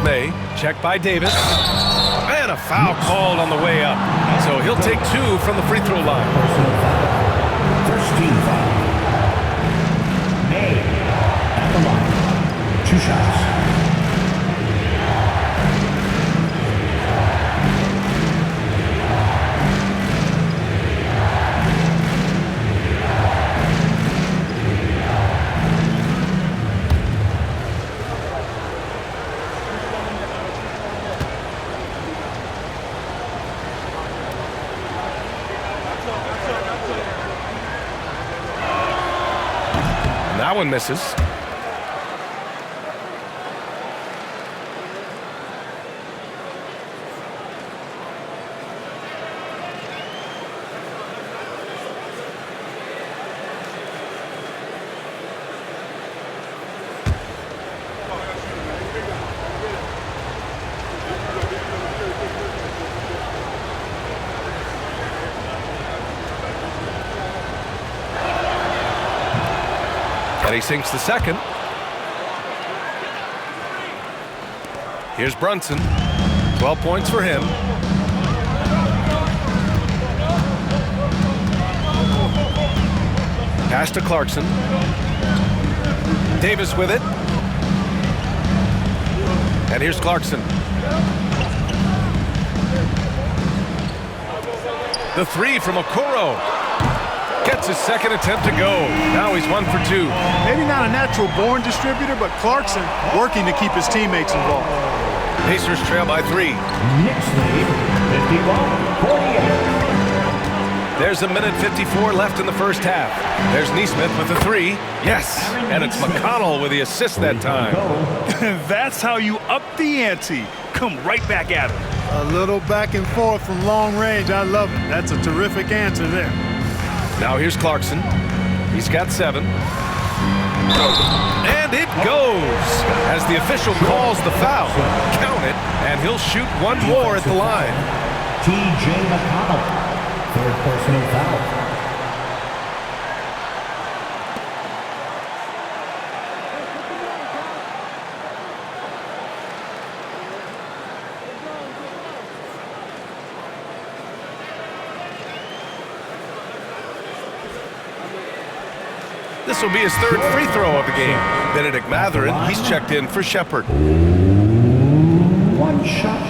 May, checked by Davis, and a foul called on the way up. So he'll take 2 from the free throw line. First team foul. May at the line. 2 shots. That one misses. And he sinks the second. Here's Brunson. 12 points for him. Pass to Clarkson. Davis with it. And here's Clarkson. The 3 from Okoro. Gets his second attempt to go. Now he's 1 for 2. Maybe not a natural-born distributor, but Clarkson working to keep his teammates involved. Pacers trail by 3. Knicks lead 51-48. There's a minute 54 left in the first half. There's Neesmith with the 3. Yes, and it's McConnell with the assist that time. That's how you up the ante. Come right back at him. A little back and forth from long range. I love it. That's a terrific answer there. Now here's Clarkson. He's got 7. And it goes as the official calls the foul. Count it, and he'll shoot 1 more at the line. T.J. McConnell. 3rd personal foul. This will be his 3rd free throw of the game. Benedict Mathurin, he's checked in for Shepard. 1 shot.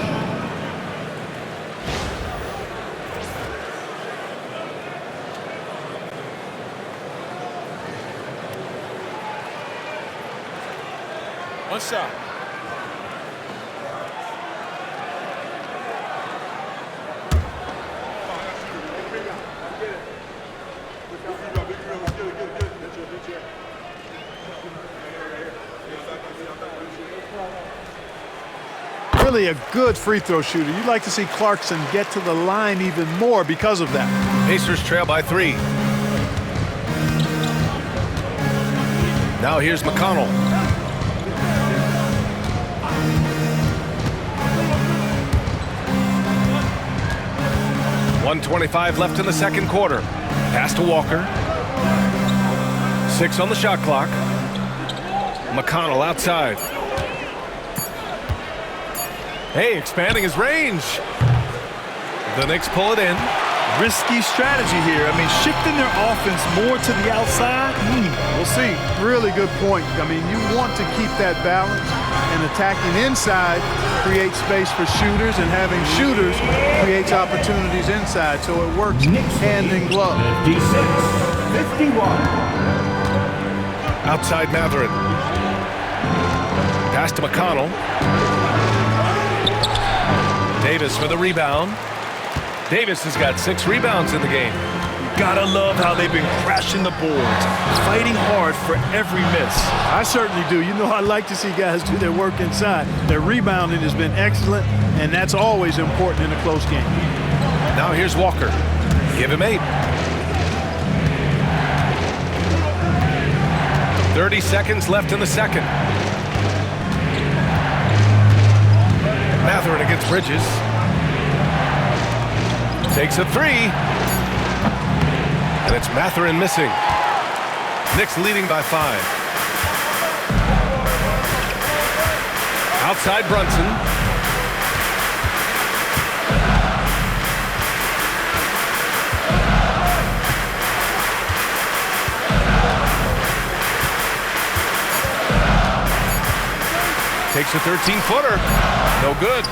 One shot. Really a good free throw shooter. You'd like to see Clarkson get to the line even more because of that. Pacers trail by 3. Now here's McConnell. .125 left in the second quarter. Pass to Walker. 6 on the shot clock. McConnell outside. Hey, expanding his range. The Knicks pull it in. Risky strategy here. I mean, shifting their offense more to the outside, we'll see. Really good point. I mean, you want to keep that balance, and attacking inside creates space for shooters, and having shooters creates opportunities inside, so it works hand in glove. 56-51. Outside Mathurin. Pass to McConnell. Davis for the rebound. Davis has got 6 rebounds in the game. Gotta love how they've been crashing the boards, fighting hard for every miss. I certainly do. You know, I like to see guys do their work inside. Their rebounding has been excellent, and that's always important in a close game. Now here's Walker. Give him 8. 30 seconds left in the second. Mathurin against Bridges. Takes a 3. And it's Mathurin missing. Knicks leading by 5. Outside Brunson. Takes a 13-footer. No good.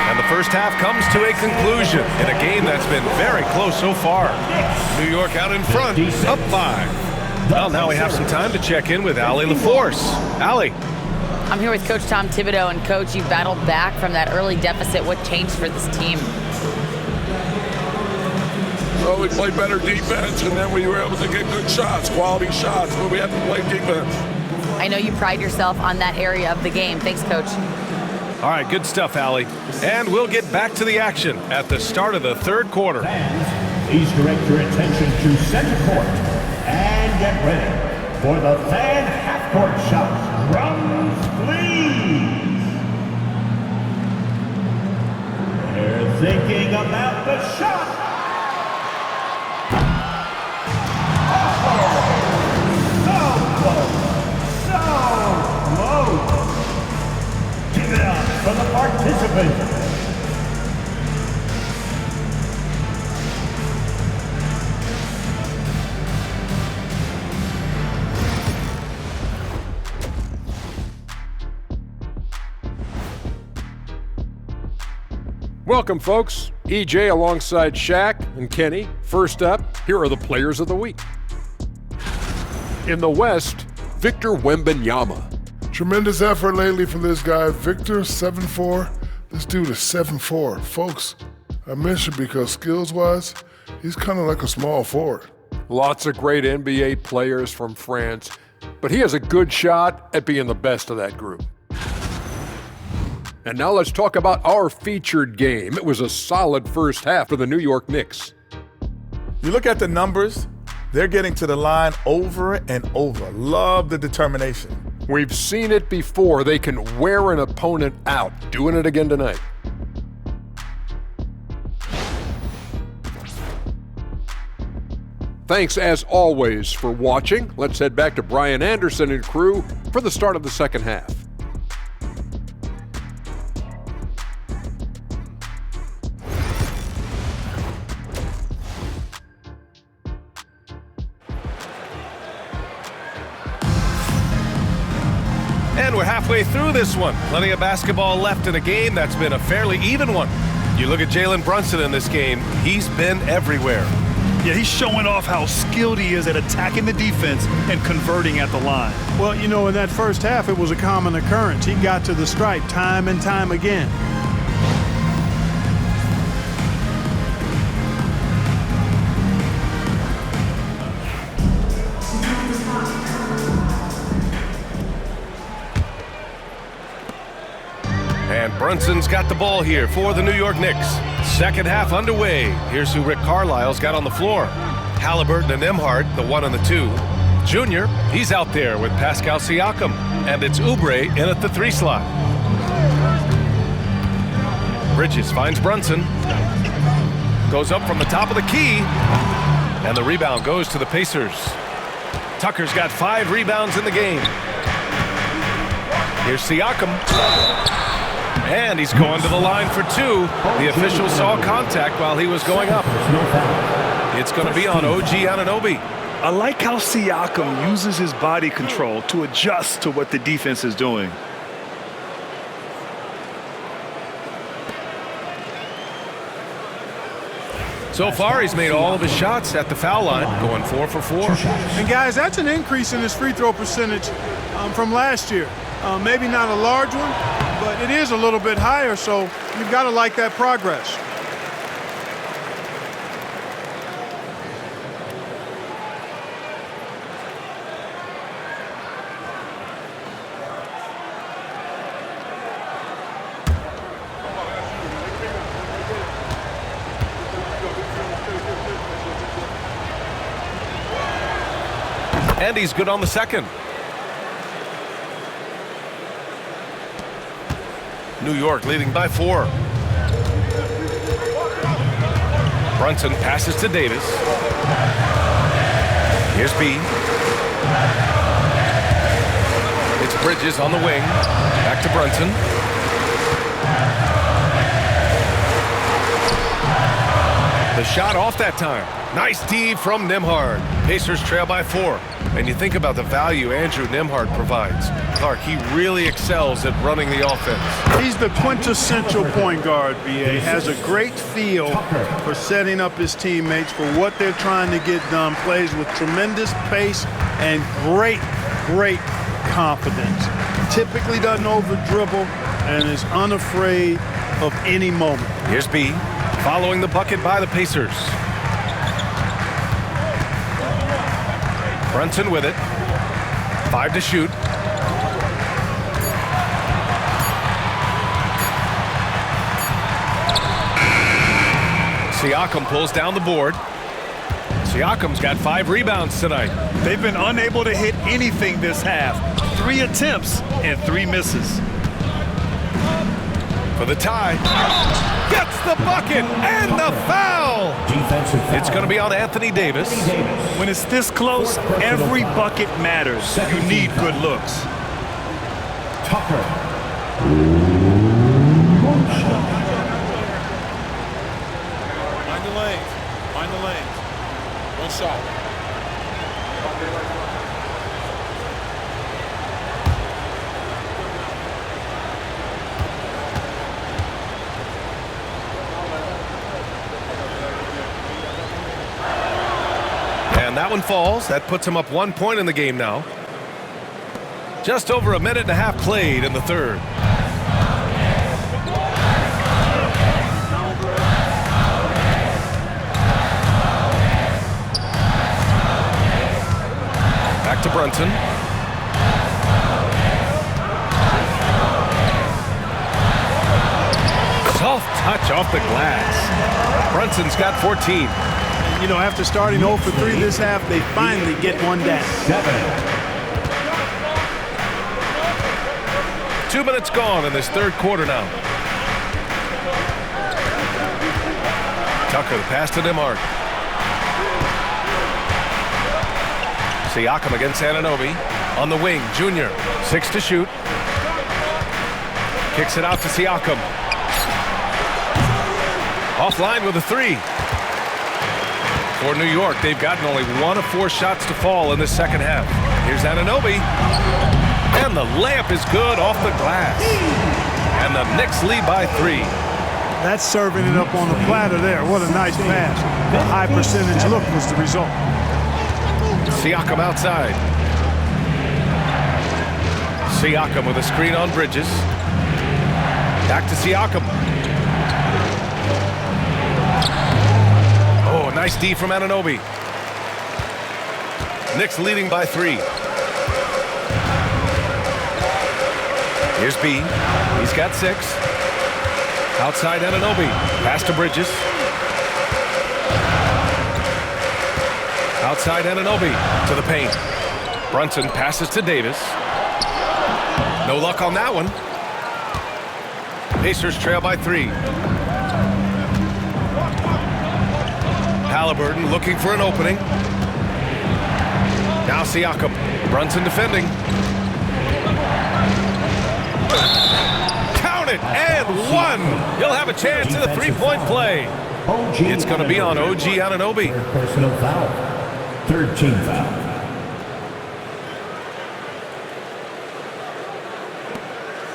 And the first half comes to a conclusion in a game that's been very close so far. New York out in front, up 5. Well, now we have some time to check in with Allie LaForce. Allie. I'm here with Coach Tom Thibodeau, and Coach, you battled back from that early deficit. What changed for this team? Well, we played better defense, and then we were able to get good shots, quality shots, but we had to play defense. I know you pride yourself on that area of the game. Thanks, Coach. All right, good stuff, Allie. And we'll get back to the action at the start of the third quarter. Fans, please direct your attention to center court and get ready for the fan half-court shot. Drums, please. They're thinking about the shot. For the participants. Welcome, folks. EJ alongside Shaq and Kenny. First up, here are the players of the week. In the West, Victor Wembanyama. Tremendous effort lately from this guy, Victor, 7'4". This dude is 7'4". Folks, I mentioned because skills-wise, he's kind of like a small forward. Lots of great NBA players from France, but he has a good shot at being the best of that group. And now let's talk about our featured game. It was a solid first half for the New York Knicks. You look at the numbers, they're getting to the line over and over. Love the determination. We've seen it before. They can wear an opponent out. Doing it again tonight. Thanks, as always, for watching. Let's head back to Brian Anderson and crew for the start of the second half. And we're halfway through this one. Plenty of basketball left in a game that's been a fairly even one. You look at Jalen Brunson in this game, he's been everywhere. Yeah, he's showing off how skilled he is at attacking the defense and converting at the line. Well, you know, in that first half, it was a common occurrence. He got to the stripe time and time again. And Brunson's got the ball here for the New York Knicks. Second half underway. Here's who Rick Carlisle's got on the floor. Halliburton and Nembhard, the 1 and the 2. Junior, he's out there with Pascal Siakam. And it's Oubre in at the 3 slot. Bridges finds Brunson. Goes up from the top of the key. And the rebound goes to the Pacers. Tucker's got 5 rebounds in the game. Here's Siakam. And he's going to the line for 2. The official saw contact while he was going up. It's going to be on OG Anunoby. I like how Siakam uses his body control to adjust to what the defense is doing. So far, he's made all of his shots at the foul line, going 4 for 4. And guys, that's an increase in his free throw percentage from last year. Maybe not a large one, but it is a little bit higher, so you've got to like that progress. And he's good on the second. New York leading by 4. Brunson passes to Davis. Here's B. It's Bridges on the wing. Back to Brunson. The shot off that time. Nice D from Nembhard. Pacers trail by 4. And you think about the value Andrew Nembhard provides. Clark, he really excels at running the offense. He's the quintessential point guard, B.A. Has a great feel for setting up his teammates for what they're trying to get done. Plays with tremendous pace and great confidence. Typically doesn't over-dribble and is unafraid of any moment. Here's B, following the bucket by the Pacers. Brunson with it. 5 to shoot. Siakam pulls down the board. Siakam's got 5 rebounds tonight. They've been unable to hit anything this half. 3 attempts and 3 misses. For the tie. Gets the bucket and the foul. Defensive foul. It's going to be on Anthony Davis. When it's this close, every bucket matters. You need good looks. Tucker. Mind the lanes. Mind the lanes. One shot. And that one falls. That puts him up 1 point in the game now. Just over a minute and a half played in the third. Back to Brunson. Soft touch off the glass. Brunson's got 14. You know, after starting 0 for 3 this half, they finally get one down. 2 minutes gone in this third quarter now. Tucker, the pass to Nembhard. Siakam against Anunoby. On the wing, Junior. 6 to shoot. Kicks it out to Siakam. Offline with a 3. For New York, they've gotten only 1 of 4 shots to fall in the second half. Here's Anunoby. And the layup is good off the glass. And the Knicks lead by 3. That's serving it up on the platter there. What a nice pass. The high percentage look was the result. Siakam outside. Siakam with a screen on Bridges. Back to Siakam. Oh, nice D from Anunoby. Knicks leading by 3. Here's B. He's got 6. Outside Anunoby. Pass to Bridges. Outside Anunoby to the paint. Brunson passes to Davis. No luck on that one. Pacers trail by 3. Halliburton looking for an opening. Now Siakam. Brunson defending. Count it and 1. He'll have a chance in the 3-point play. It's going to be on OG Anunoby. Personal foul. Third team foul.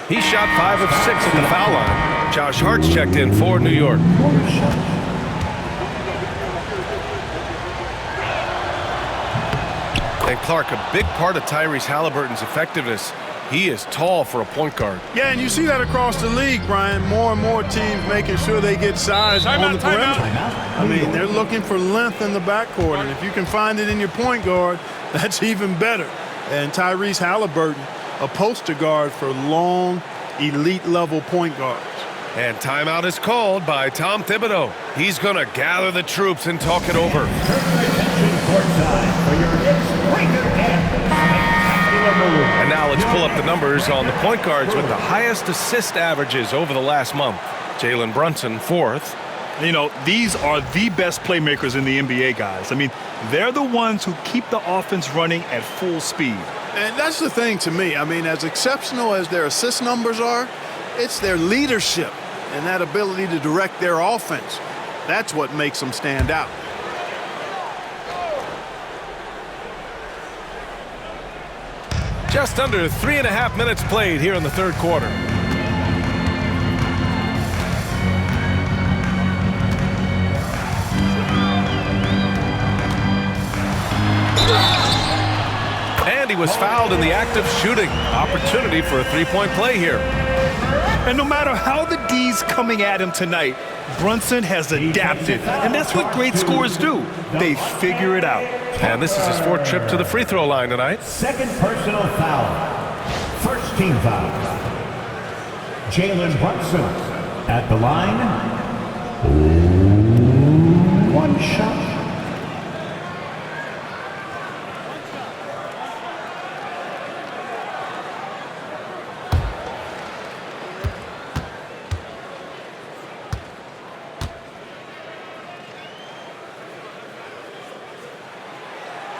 He shot 5 of 6 at the foul line. Josh Hart's checked in for New York. And Clark, a big part of Tyrese Halliburton's effectiveness, he is tall for a point guard. Yeah, and you see that across the league, Brian. More and more teams making sure they get size on the perimeter. I mean, they're looking for length in the backcourt, and if you can find it in your point guard, that's even better. And Tyrese Halliburton, a poster guard for long, elite-level point guards. And timeout is called by Tom Thibodeau. He's going to gather the troops and talk it over. Attention courtside for your Knicks Breaker and let's pull up the numbers on the point guards with the highest assist averages over the last month. Jalen Brunson, 4th. You know, these are the best playmakers in the NBA, guys. I mean, they're the ones who keep the offense running at full speed. And that's the thing to me. I mean, as exceptional as their assist numbers are, it's their leadership and that ability to direct their offense. That's what makes them stand out. Just under 3.5 minutes played here in the third quarter. And he was fouled in the act of shooting. Opportunity for a three-point play here. And no matter how the D's coming at him tonight, Brunson has adapted. And that's what great scorers do. They figure it out. And this is his 4th trip to the free throw line tonight. Second personal foul. First team foul. Jalen Brunson at the line. One shot.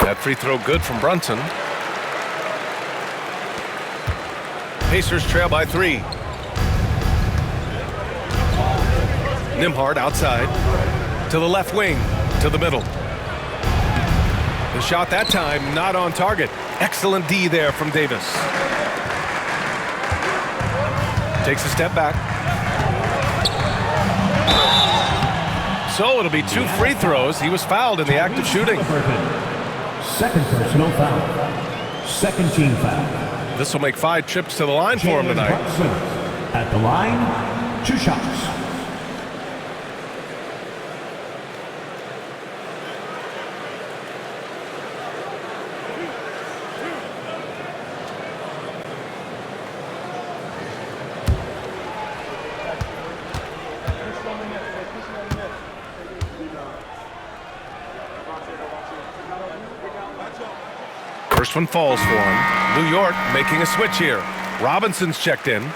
That free throw good from Brunson. Pacers trail by 3. Nembhard outside. To the left wing. To the middle. The shot that time not on target. Excellent D there from Davis. Takes a step back. So it'll be 2 free throws. He was fouled in the act of shooting. Second personal foul. Second team foul. This will make 5 trips to the line for him tonight. Brunson at the line. 2 shots. First one falls for him. New York making a switch here. Robinson's checked in.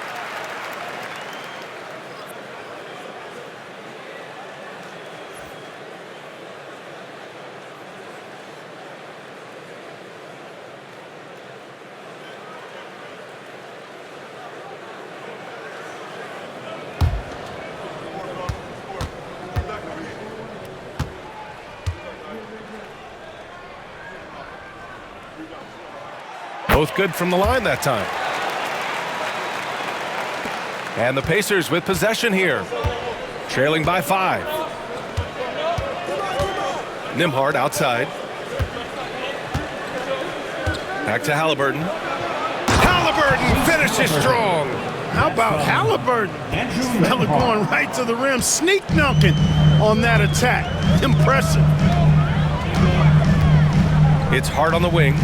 Both good from the line that time. And the Pacers with possession here. Trailing by 5. Nembhard outside. Back to Halliburton. Halliburton finishes strong. How about Halliburton? Fella going right to the rim, sneak dunking on that attack. Impressive. It's hard on the wing.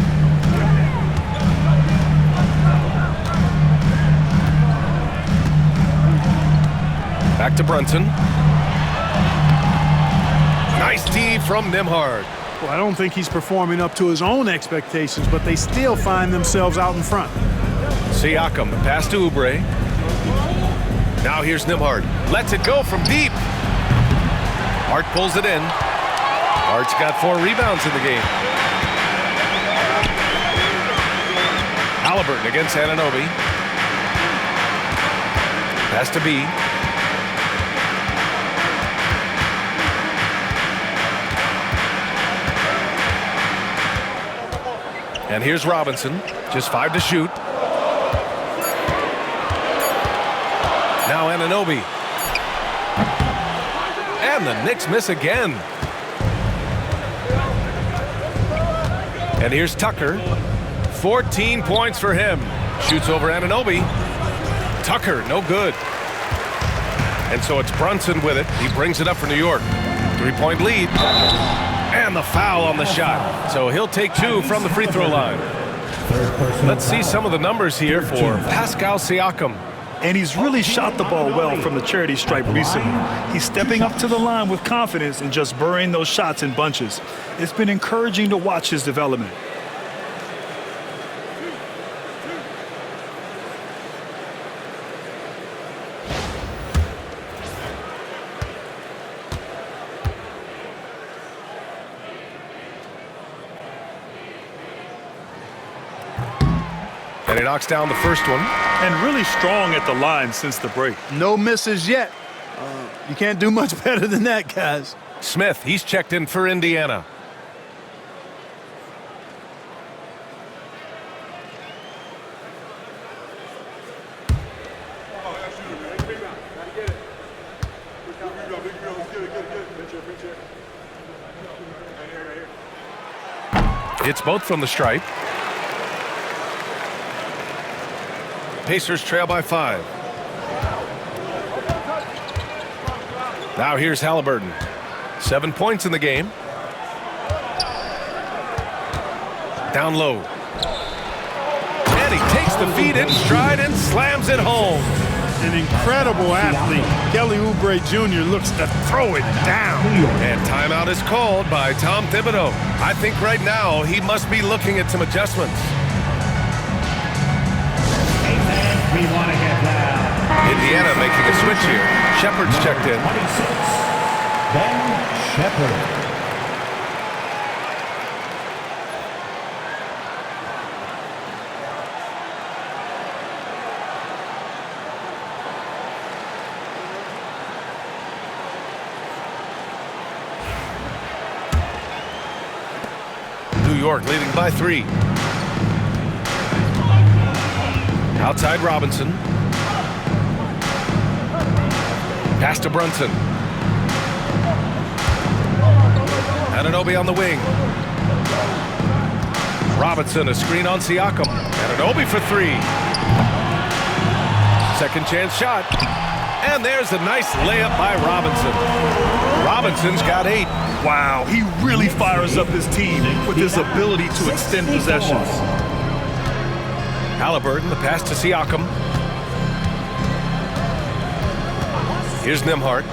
Back to Brunson. Nice D from Nembhard. Well, I don't think he's performing up to his own expectations, but they still find themselves out in front. Siakam, the pass to Oubre. Now here's Nembhard. Lets it go from deep. Hart pulls it in. Hart's got 4 rebounds in the game. Halliburton against Anunoby. Pass to B. And here's Robinson, just 5 to shoot. Now Anunoby. And the Knicks miss again. And here's Tucker. 14 points for him. Shoots over Anunoby. Tucker, no good. And so it's Brunson with it. He brings it up for New York. 3-point lead. And the foul on the shot. So he'll take 2 from the free throw line. Let's see some of the numbers here for Pascal Siakam. And he's really shot the ball well from the charity stripe recently. He's stepping up to the line with confidence and just burying those shots in bunches. It's been encouraging to watch his development. And he knocks down the first one. And really strong at the line since the break. No misses yet. You can't do much better than that, guys. Smith, he's checked in for Indiana. It's both from the stripe. Pacers trail by 5. Now here's Halliburton. 7 points in the game. Down low. And he takes the feed in stride and slams it home. An incredible athlete. Kelly Oubre Jr. looks to throw it down. And timeout is called by Tom Thibodeau. I think right now he must be looking at some adjustments. We want to get down. Indiana making a switch here. Shepard's checked in. 26, Ben Shepherd. New York leading by 3. Outside Robinson. Pass to Brunson. Anunoby on the wing. Robinson, a screen on Siakam. Anunoby for 3. Second chance shot. And there's a nice layup by Robinson. Robinson's got 8. Wow, he really fires up his team with his ability to extend possessions. Halliburton, the pass to Siakam. Here's Nembhard.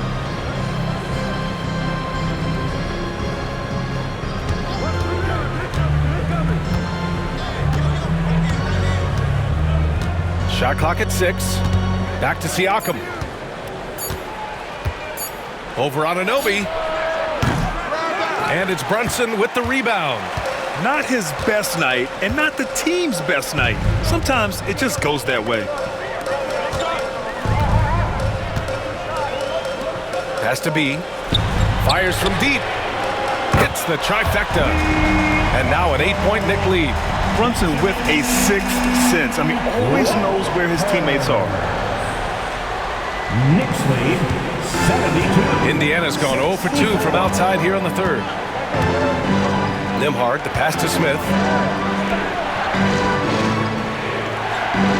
Shot clock at 6. Back to Siakam. Over on Anunoby. And it's Brunson with the rebound. Not his best night, and not the team's best night. Sometimes it just goes that way. Pass to B. Fires from deep. Hits the trifecta. And now an 8-point Knick lead. Brunson with a 6th sense. I mean, always knows where his teammates are. Knicks lead, 72. Indiana's gone 0 for 2 from outside here in the third. Nembhard, the pass to Smith.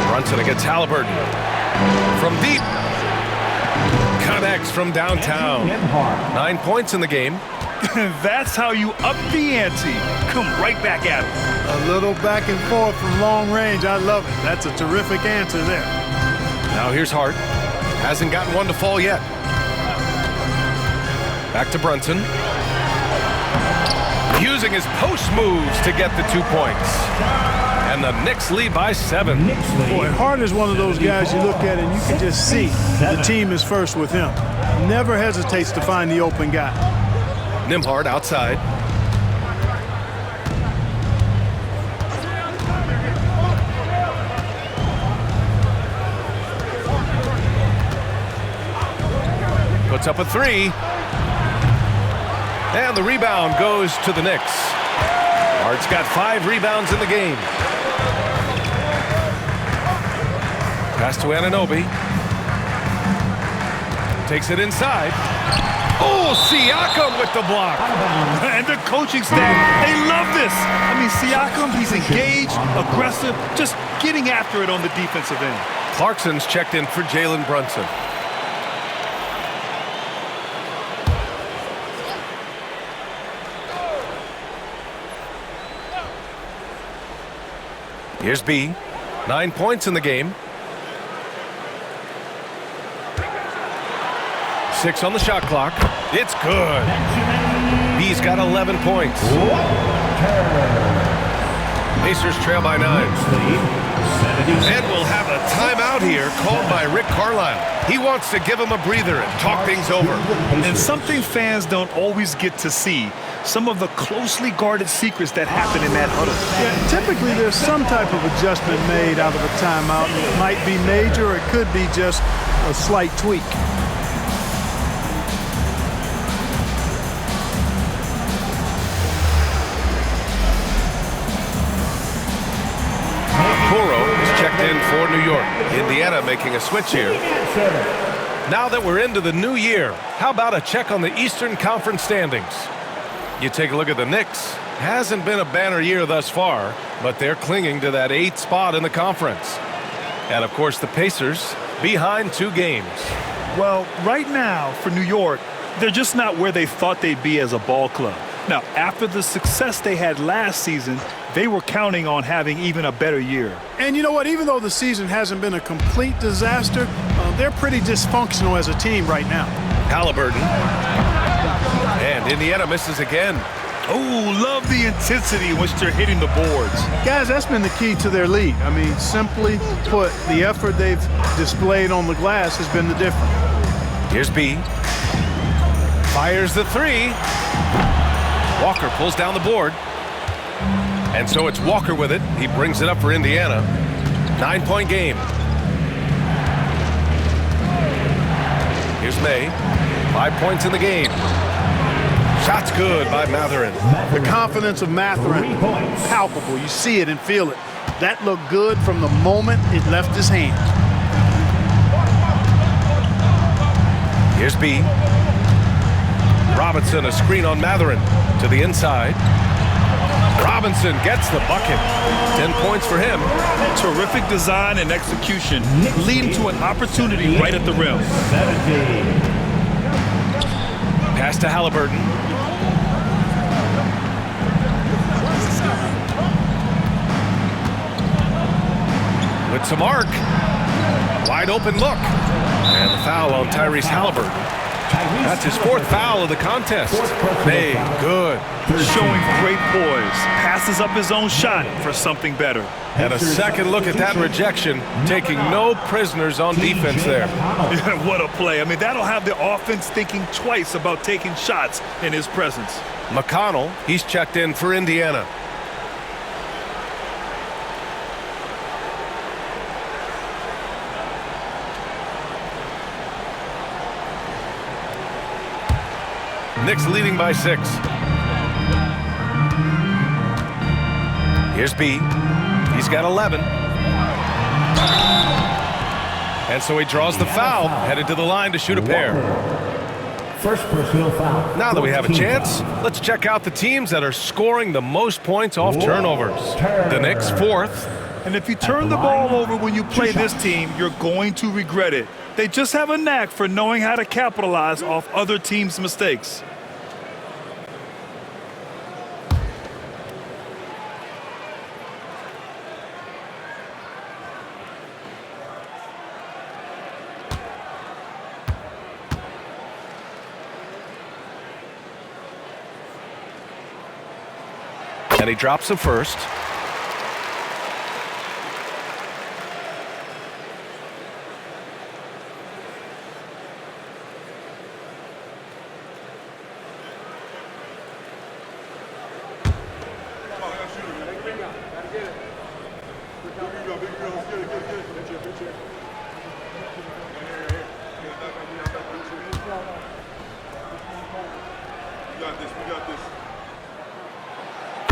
Brunson against Halliburton. From deep. Connects from downtown. 9 points in the game. That's how you up the ante. Come right back at him. A little back and forth from long range. I love it. That's a terrific answer there. Now here's Hart. Hasn't gotten one to fall yet. Back to Brunson. Using his post moves to get the 2 points. And the Knicks lead by 7. Boy, Hart is one of those guys you look at and you can just see the team is first with him. Never hesitates to find the open guy. Nembhard outside. Puts up a 3. And the rebound goes to the Knicks. Hart's got 5 rebounds in the game. Pass to Anunoby. Takes it inside. Oh, Siakam with the block. And the coaching staff, they love this. I mean, Siakam, he's engaged, aggressive, just getting after it on the defensive end. Clarkson's checked in for Jalen Brunson. Here's B. 9 points in the game. 6 on the shot clock. It's good. B's got 11 points. Pacers trail by 9. And we'll have a timeout here called by Rick Carlisle. He wants to give him a breather and talk things over. And something fans don't always get to see, some of the closely guarded secrets that happen in that huddle. Yeah, typically there's some type of adjustment made out of a timeout. It might be major or it could be just a slight tweak. Checked in for New York. Indiana making a switch here. Now that we're into the new year, how about a check on the Eastern Conference standings? You take a look at the Knicks. Hasn't been a banner year thus far, but they're clinging to that 8th spot in the conference. And of course the Pacers behind 2 games. Well, right now for New York, they're just not where they thought they'd be as a ball club. Now, after the success they had last season, they were counting on having even a better year. And you know what? Even though the season hasn't been a complete disaster, they're pretty dysfunctional as a team right now. Halliburton. And Indiana misses again. Oh, love the intensity in which they're hitting the boards. Guys, that's been the key to their lead. I mean, simply put, the effort they've displayed on the glass has been the difference. Here's B. Fires the 3. Walker pulls down the board. And so it's Walker with it. He brings it up for Indiana. 9-point game. Here's May. 5 points in the game. Shot's good by Mathurin. The confidence of Mathurin, palpable. You see it and feel it. That looked good from the moment it left his hand. Here's B. Robinson, a screen on Mathurin to the inside. Robinson gets the bucket. 10 points for him. Terrific design and execution, leading to an opportunity right at the rim. Pass to Halliburton. With some arc. Wide open look. And the foul on Tyrese Halliburton. That's his 4th foul of the contest. May, good. Showing great poise. Passes up his own shot for something better. And a second look at that rejection, taking no prisoners on defense there. What a play. I mean, that'll have the offense thinking twice about taking shots in his presence. McConnell, he's checked in for Indiana. Knicks leading by 6. Here's B. He's got 11. And so he draws the foul, headed to the line to shoot a pair. First personal foul. Now that we have a chance, let's check out the teams that are scoring the most points off turnovers. The Knicks 4th. And if you turn the ball over when you play this team, you're going to regret it. They just have a knack for knowing how to capitalize off other teams' mistakes. And he drops the first.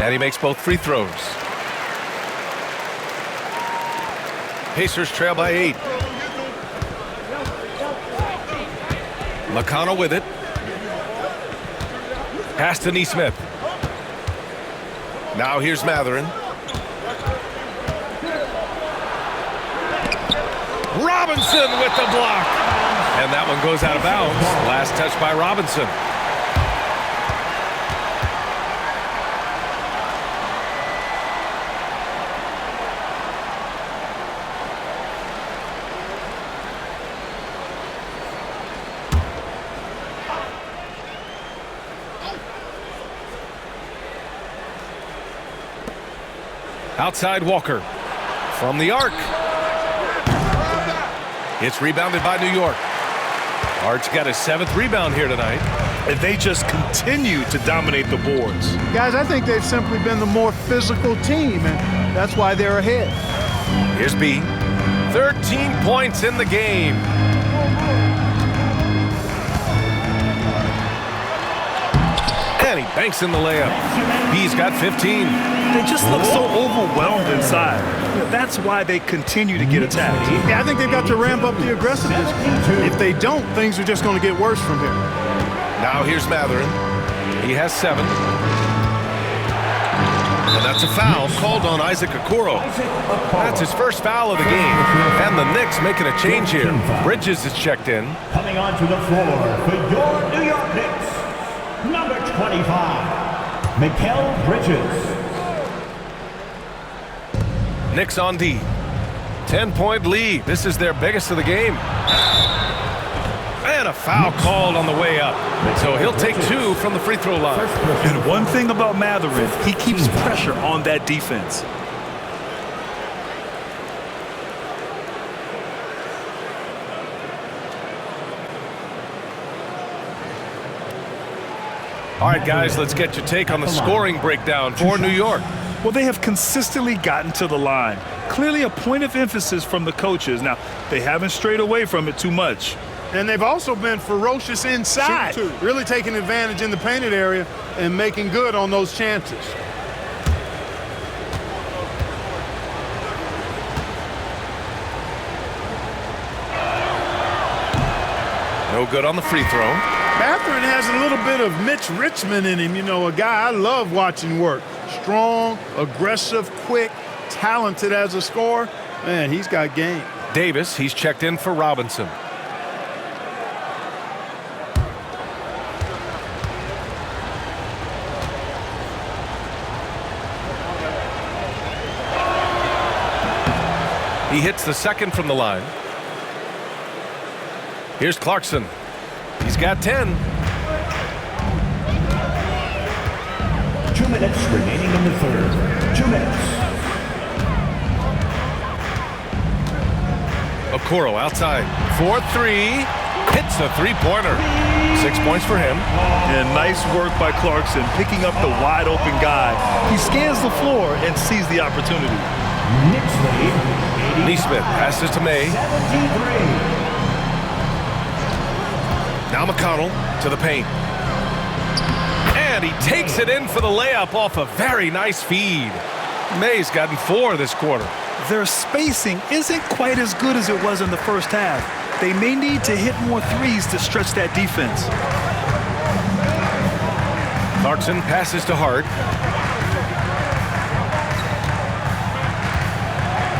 And he makes both free throws. Pacers trail by 8. McConnell with it. Pass to Nesmith. Now here's Mathurin. Robinson with the block. And that one goes out of bounds. Last touch by Robinson. Outside Walker. from the arc. It's rebounded by New York. Hart's got his 7th rebound here tonight. And they just continue to dominate the boards. Guys, I think they've simply been the more physical team, and that's why they're ahead. Here's B. 13 points in the game. And he banks in the layup. B's got 15. They just look so overwhelmed inside. That's why they continue to get attacked. Yeah, I think they've got to ramp up the aggressiveness. If they don't, things are just going to get worse from here. Now here's Matherin. He has 7. And that's a foul called on Isaac Okoro. That's his first foul of the game. And the Knicks making a change here. Bridges is checked in. Coming onto the floor for your New York Knicks, number 25, Mikal Bridges. Knicks on D. 10-point lead. This is their biggest of the game. And a foul called on the way up. So he'll take 2 from the free throw line. And one thing about Matherin, he keeps pressure on that defense. All right, guys, let's get your take on the scoring breakdown for New York. Well, they have consistently gotten to the line. Clearly a point of emphasis from the coaches. Now, they haven't strayed away from it too much. And they've also been ferocious inside, really taking advantage in the painted area and making good on those chances. No good on the free throw. Matherin has a little bit of Mitch Richmond in him, you know, a guy I love watching work. Strong, aggressive, quick, talented as a scorer. Man, he's got game. Davis, he's checked in for Robinson. He hits the second from the line. Here's Clarkson. He's got 10. 2 minutes remaining in the third. 2 minutes. Okoro outside. 4-3. Hits a three-pointer. 6 points for him. And nice work by Clarkson, picking up the wide-open guy. He scans the floor and sees the opportunity. Knicks lead. Neesmith passes to May. 73. Now McConnell to the paint. And he takes it in for the layup off a very nice feed. May's gotten 4 this quarter. Their spacing isn't quite as good as it was in the first half. They may need to hit more threes to stretch that defense. Clarkson passes to Hart.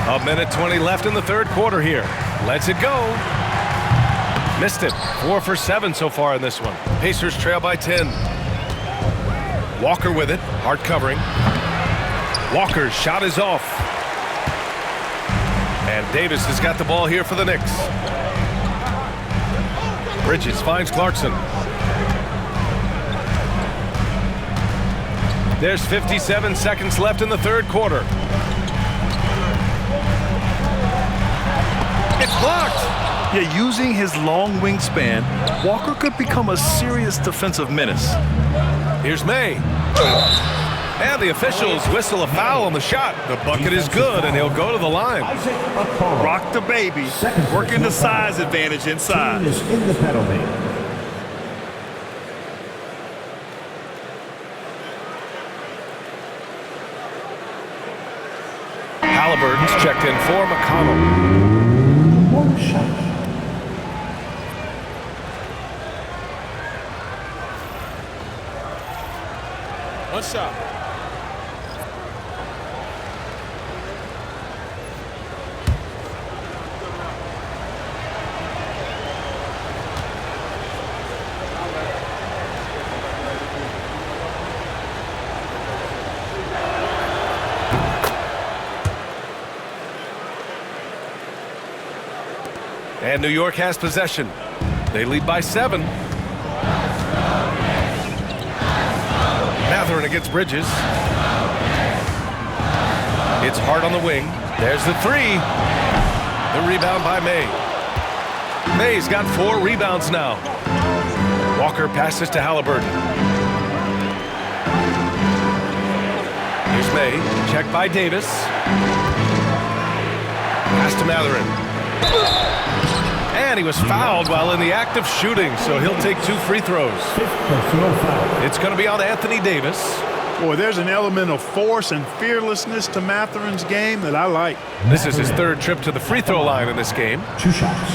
A minute 20 left in the third quarter here. Lets it go. Missed it. 4 for 7 so far in this one. Pacers trail by 10. Walker with it. Hart covering. Walker's shot is off. And Davis has got the ball here for the Knicks. Bridges finds Clarkson. There's 57 seconds left in the third quarter. It's blocked. Yeah, using his long wingspan, Walker could become a serious defensive menace. Here's May. And the officials whistle a foul on the shot. The bucket is good, and he'll go to the line. Rock the baby, working the size advantage inside. Is in the penalty. Halliburton's checked in for McConnell. One shot. One shot. And New York has possession. They lead by 7. Matherin against Bridges. It's Hart on the wing. There's the three. The rebound by May. May's got 4 rebounds now. Walker passes to Halliburton. Here's May. Check by Davis. Pass to Mathurin. And he was fouled while in the act of shooting, so he'll take 2 free throws. It's going to be on Anthony Davis. Boy, there's an element of force and fearlessness to Mathurin's game that I like. This is his 3rd trip to the free throw line in this game. 2 shots.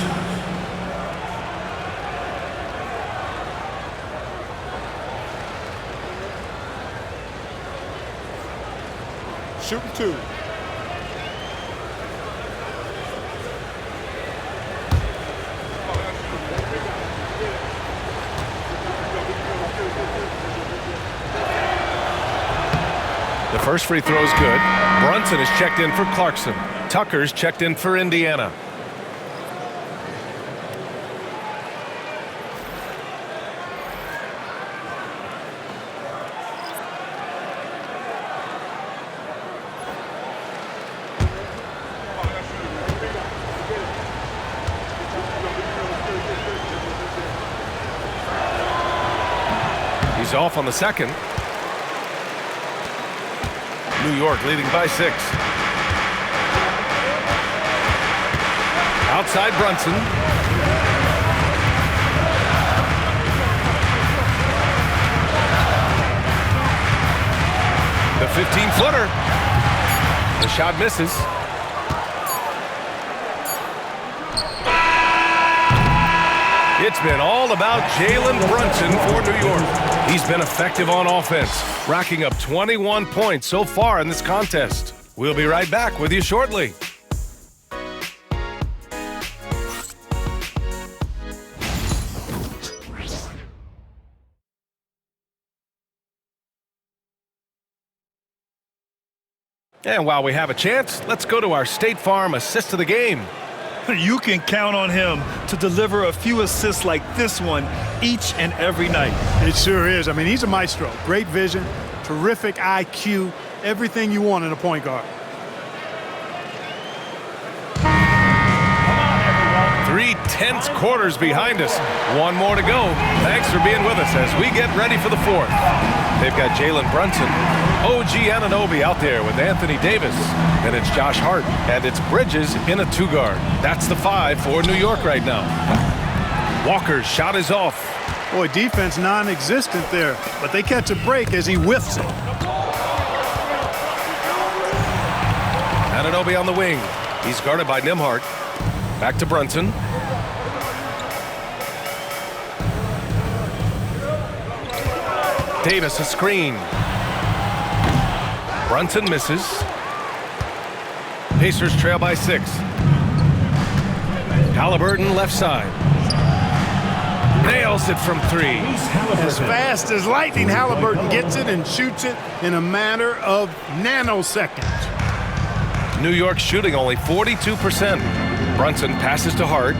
Shooting 2. The first free throw is good. Brunson is checked in for Clarkson. Tucker's checked in for Indiana. He's off on the second. New York leading by 6. Outside Brunson. The 15-footer. The shot misses. It's been all about Jalen Brunson for New York. He's been effective on offense, racking up 21 points so far in this contest. We'll be right back with you shortly. And while we have a chance, let's go to our State Farm assist of the game. You can count on him to deliver a few assists like this one each and every night. It sure is. I mean, he's a maestro. Great vision, terrific IQ, everything you want in a point guard. 3 tense quarters behind us. 1 more to go. Thanks for being with us as we get ready for the 4th. They've got Jalen Brunson, OG Anunoby out there with Anthony Davis. Then it's Josh Hart, and it's Bridges in a 2-guard. That's the 5 for New York right now. Walker's shot is off. Boy, defense non-existent there, but they catch a break as he whiffs it. Anunoby on the wing. He's guarded by Nembhard. Back to Brunson. Davis a screen. Brunson misses. Pacers trail by 6. Halliburton left side. Nails it from 3. As fast as lightning, Halliburton gets it and shoots it in a matter of nanoseconds. New York shooting only 42%. Brunson passes to Hart.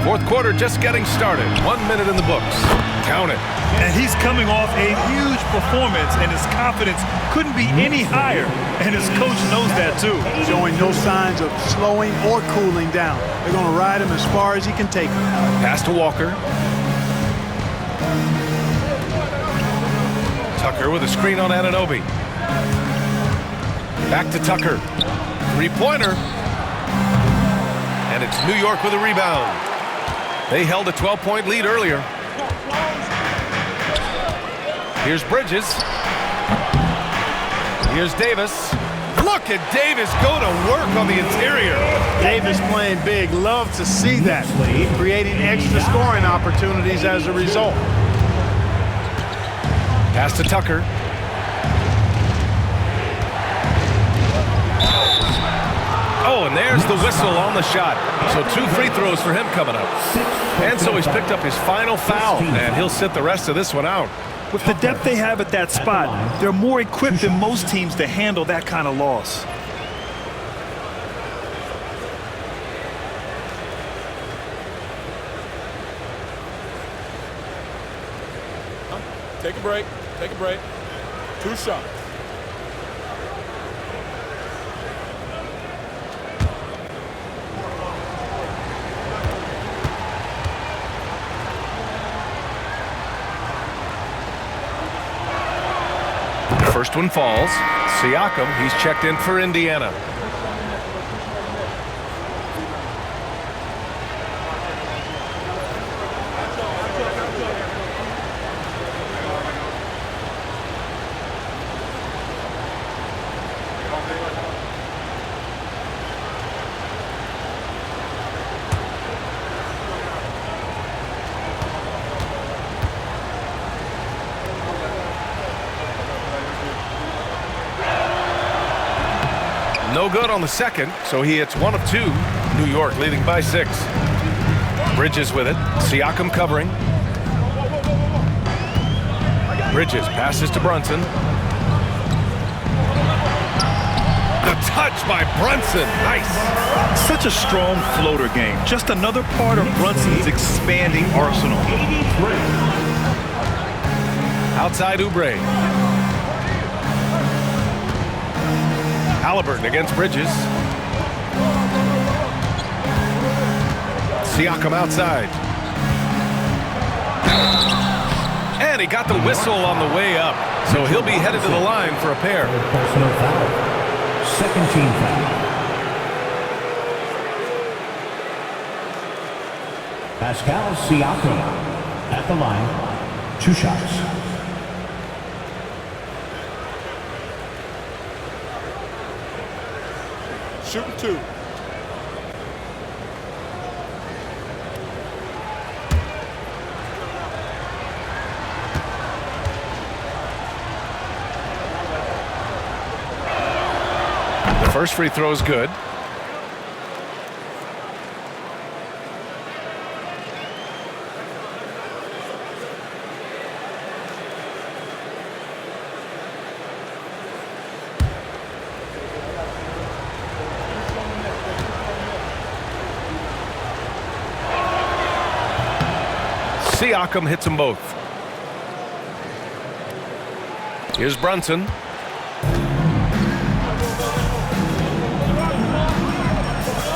Fourth quarter just getting started. 1 minute in the books. Count it. And he's coming off a huge performance, and his confidence couldn't be any higher. And his coach knows that, too. Showing no signs of slowing or cooling down. They're going to ride him as far as he can take him. Pass to Walker. Tucker with a screen on Anunoby. Back to Tucker. 3-pointer. And it's New York with a rebound. They held a 12-point lead earlier. Here's Bridges. Here's Davis. Look at Davis go to work on the interior. Davis playing big. Love to see that. Creating extra scoring opportunities as a result. Pass to Tucker. Oh, and there's the whistle on the shot. So 2 free throws for him coming up. And so he's picked up his final foul, and he'll sit the rest of this one out. With the depth they have at that spot, they're more equipped than most teams to handle that kind of loss. Take a break. Take a break. 2 shots. First one falls. Siakam, he's checked in for Indiana. No good on the second, so he hits 1 of 2. New York leading by 6. Bridges with it. Siakam covering. Bridges passes to Brunson. The touch by Brunson. Nice. Such a strong floater game. Just another part of Brunson's expanding arsenal. Outside Oubre. Halliburton against Bridges. Siakam outside. And he got the whistle on the way up, so he'll be headed to the line for a pair. Personal foul. Second team foul. Pascal Siakam at the line. 2 shots. Shooting 2. The first free throw is good. Siakam hits them both. Here's Brunson.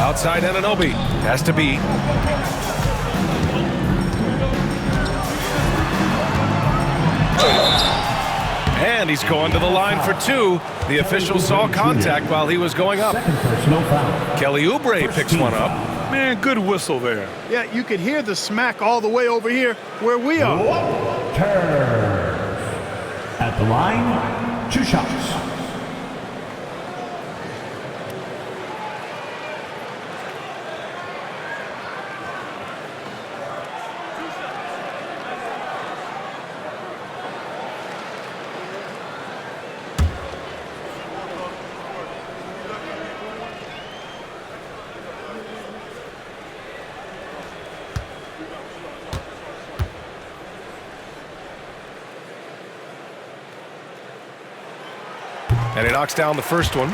Outside Anunoby. Has to be. And he's going to the line for 2. The official saw contact while he was going up. Second personal foul. Kelly Oubre picks one up. Man, good whistle there. Yeah, you could hear the smack all the way over here where we are. Turns. At the line, 2 shots. And he knocks down the first one.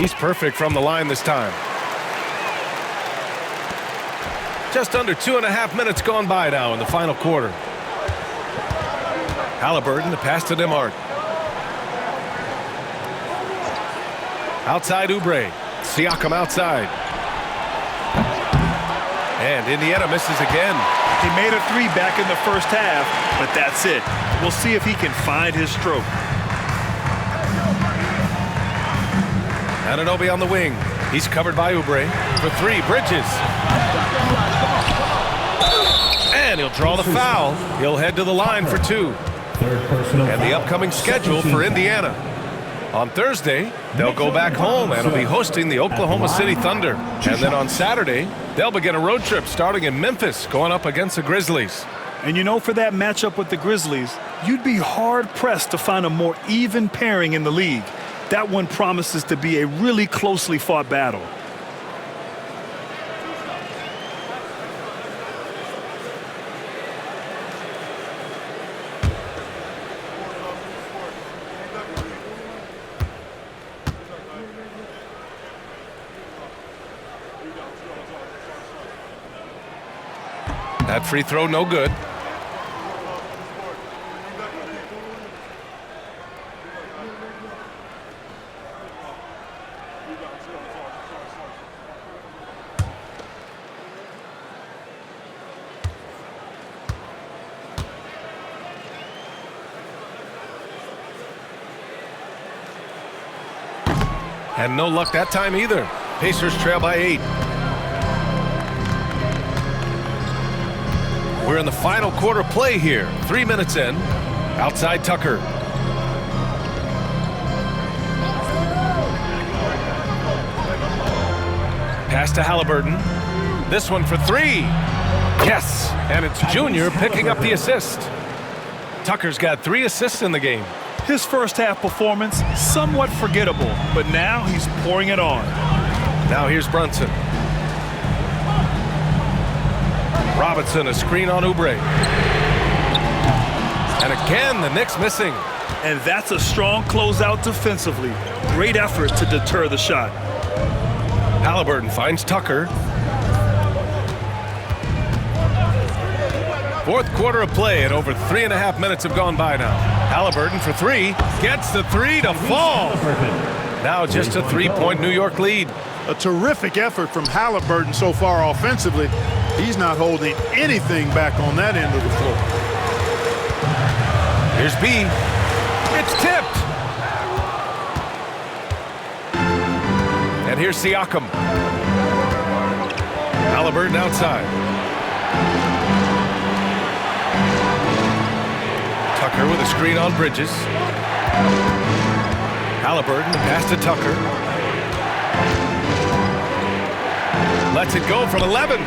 He's perfect from the line this time. Just under 2.5 minutes gone by now in the final quarter. Halliburton, the pass to Demart. Outside Oubre. Siakam outside. And Indiana misses again. He made a 3 back in the first half, but that's it. We'll see if he can find his stroke. Anunoby on the wing. He's covered by Oubre. For 3, Bridges. And he'll draw the foul. He'll head to the line for 2. And the upcoming schedule for Indiana. On Thursday, they'll go back home and will be hosting the Oklahoma City Thunder. And then on Saturday, they'll begin a road trip starting in Memphis, going up against the Grizzlies. And you know, for that matchup with the Grizzlies, you'd be hard-pressed to find a more even pairing in the league. That one promises to be a really closely fought battle. That free throw no good. And no luck that time either. Pacers trail by 8. We're in the final quarter play here. 3 minutes in. Outside Tucker. Pass to Halliburton. This one for 3. Yes! And it's Junior picking up the assist. Tucker's got 3 assists in the game. His first half performance, somewhat forgettable, but now he's pouring it on. Now here's Brunson. Robinson, a screen on Oubre. And again, the Knicks missing. And that's a strong closeout defensively. Great effort to deter the shot. Halliburton finds Tucker. Fourth quarter of play, and over 3.5 minutes have gone by now. Halliburton for 3. Gets the 3 to fall. Now just a 3-point New York lead. A terrific effort from Halliburton so far offensively. He's not holding anything back on that end of the floor. Here's B. It's tipped. And here's Siakam. Halliburton outside. Tucker with a screen on Bridges. Halliburton pass to Tucker. Lets it go from 11.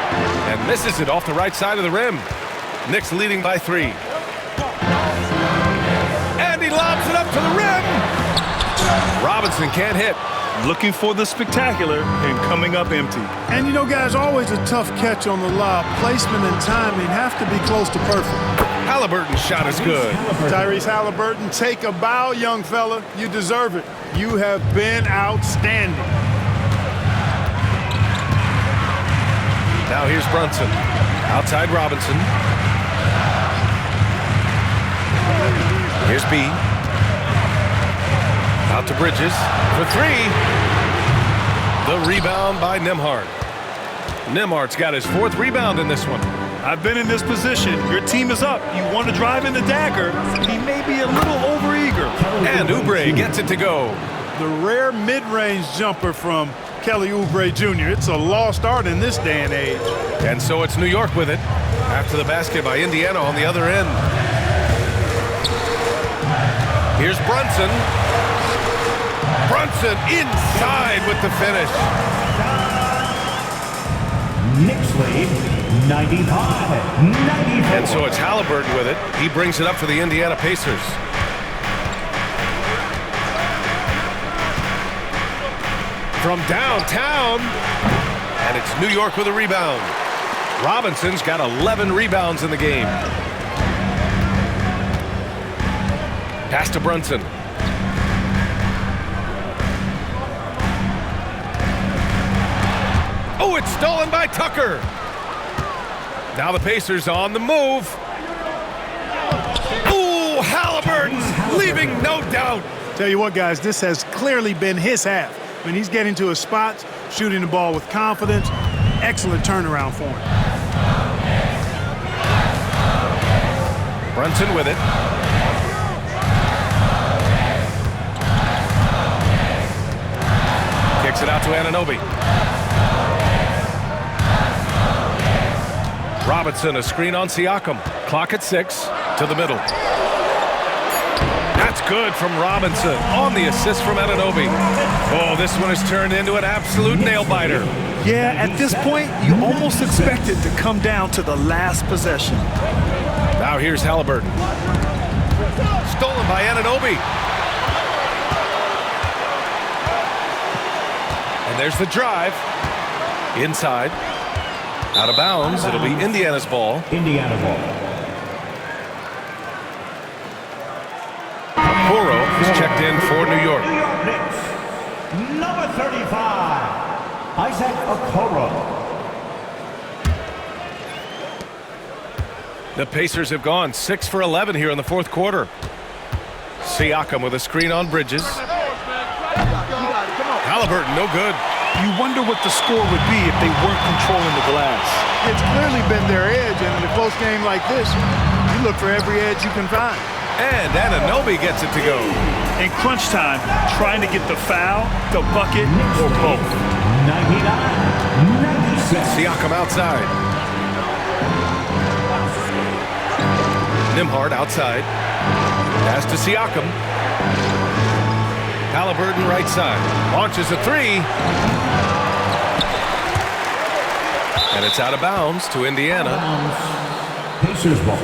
And misses it off the right side of the rim. Knicks leading by 3. And he lobs it up to the rim. Robinson can't hit. Looking for the spectacular and coming up empty. And you know, guys, always a tough catch on the lob. Placement and timing have to be close to perfect. Halliburton's shot is good. Tyrese Halliburton, take a bow, young fella. You deserve it. You have been outstanding. Now here's Brunson. Outside Robinson. Here's B. Out to Bridges for 3. The rebound by Nembhard. Nembhard's got his 4th rebound in this one. I've been in this position. Your team is up. You want to drive in the dagger. He may be a little overeager. And Oubre gets it to go. The rare mid-range jumper from Kelly Oubre Jr. It's a lost art in this day and age. And so it's New York with it after the basket by Indiana on the other end. Here's Brunson. Brunson inside with the finish. Knicks lead 95-94. And so it's Halliburton with it. He brings it up for the Indiana Pacers. From downtown, and it's New York with a rebound. Robinson's got 11 rebounds in the game. Pass to Brunson. Oh, it's stolen by Tucker. Now the Pacers on the move. Ooh, Halliburton leaving no doubt. Tell you what, guys, this has clearly been his half. When he's getting to his spots, shooting the ball with confidence, excellent turnaround for him. Brunson with it. Kicks it out to Anunoby. Robinson, a screen on Siakam. Clock at 6 to the middle. That's Good from Robinson on the assist from Anunoby. Oh, this one has turned into an absolute nail-biter. Yeah, at this point, you almost expect it to come down to the last possession. Now here's Halliburton. Stolen by Anunoby. And there's the drive. Inside. Out of bounds. It'll be Indiana's ball. Indiana ball. Okoro is checked in for New York. New York Knicks, number 35, Isaac Okoro. The Pacers have gone 6 for 11 here in the fourth quarter. Siakam with a screen on Bridges. Halliburton, no good. You wonder what the score would be if they weren't controlling the glass. It's clearly been their edge, and in a close game like this, you look for every edge you can find. And Anunoby gets it to go. In crunch time, trying to get the foul, the bucket, or both. 99-96. Siakam outside. Nembhard outside. Pass to Siakam. Halliburton right side. Launches a three. And it's out of bounds to Indiana. Pacers ball.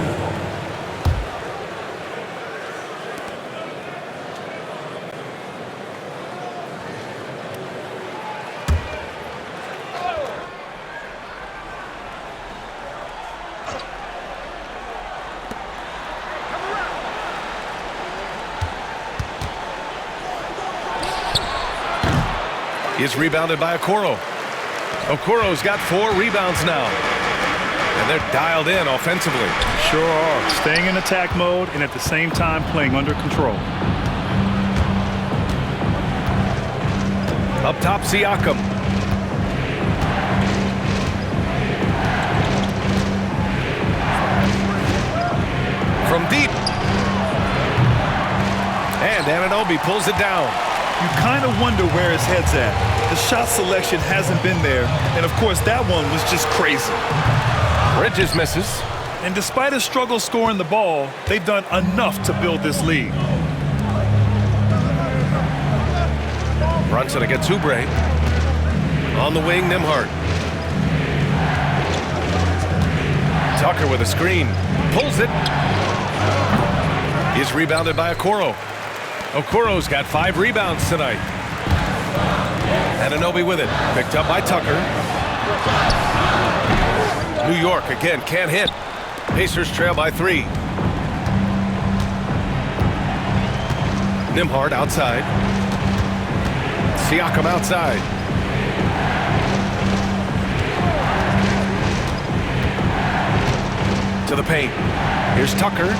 Is rebounded by Okoro. Okoro's got 4 rebounds now. And they're dialed in offensively. Sure are. Staying in attack mode and at the same time playing under control. Up top, Siakam. From deep. And Anunoby pulls it down. You kind of wonder where his head's at. The shot selection hasn't been there, and of course that one was just crazy. Bridges misses. And despite a struggle scoring the ball, they've done enough to build this lead. Brunson against Oubre. On the wing, Nembhard. Tucker with a screen. Pulls it. He's rebounded by Okoro. Okoro's got 5 rebounds tonight. Anunoby with it. Picked up by Tucker. New York again can't hit. Pacers trail by 3. Nembhard outside. Siakam outside. To the paint. Here's Tucker.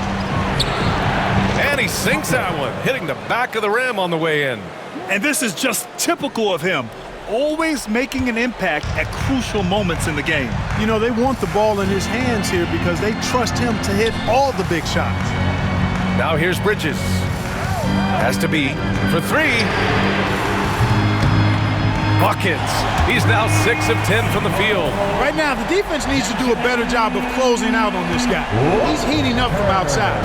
And he sinks that one, hitting the back of the rim on the way in. And this is just typical of him. Always making an impact at crucial moments in the game. You know, they want the ball in his hands here because they trust him to hit all the big shots. Now here's Bridges. Has to be for 3. Buckets. He's now 6 of 10 from the field. Right now, the defense needs to do a better job of closing out on this guy. He's heating up from outside.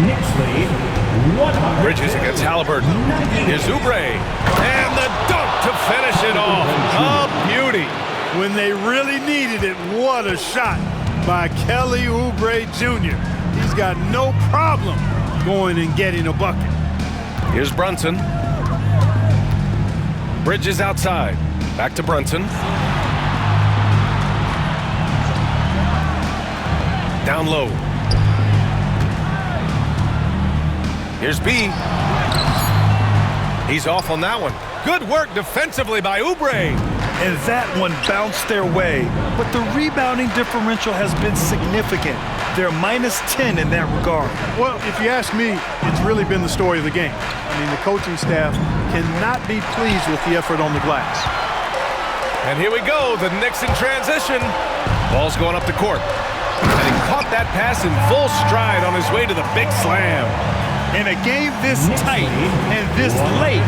Knicks lead, 100. Bridges against Halliburton. Here's Oubre. And the dunk to finish it off. A beauty. When they really needed it, what a shot by Kelly Oubre Jr. He's got no problem going and getting a bucket. Here's Brunson. Bridges outside. Back to Brunson. Down low. Here's B. He's off on that one. Good work defensively by Oubre. And that one bounced their way. But the rebounding differential has been significant. They're -10 in that regard. Well, if you ask me, it's really been the story of the game. I mean, the coaching staff cannot be pleased with the effort on the glass. And here we go, the Knicks in transition. Ball's going up the court. And he caught that pass in full stride on his way to the big slam. In a game this tight and this late,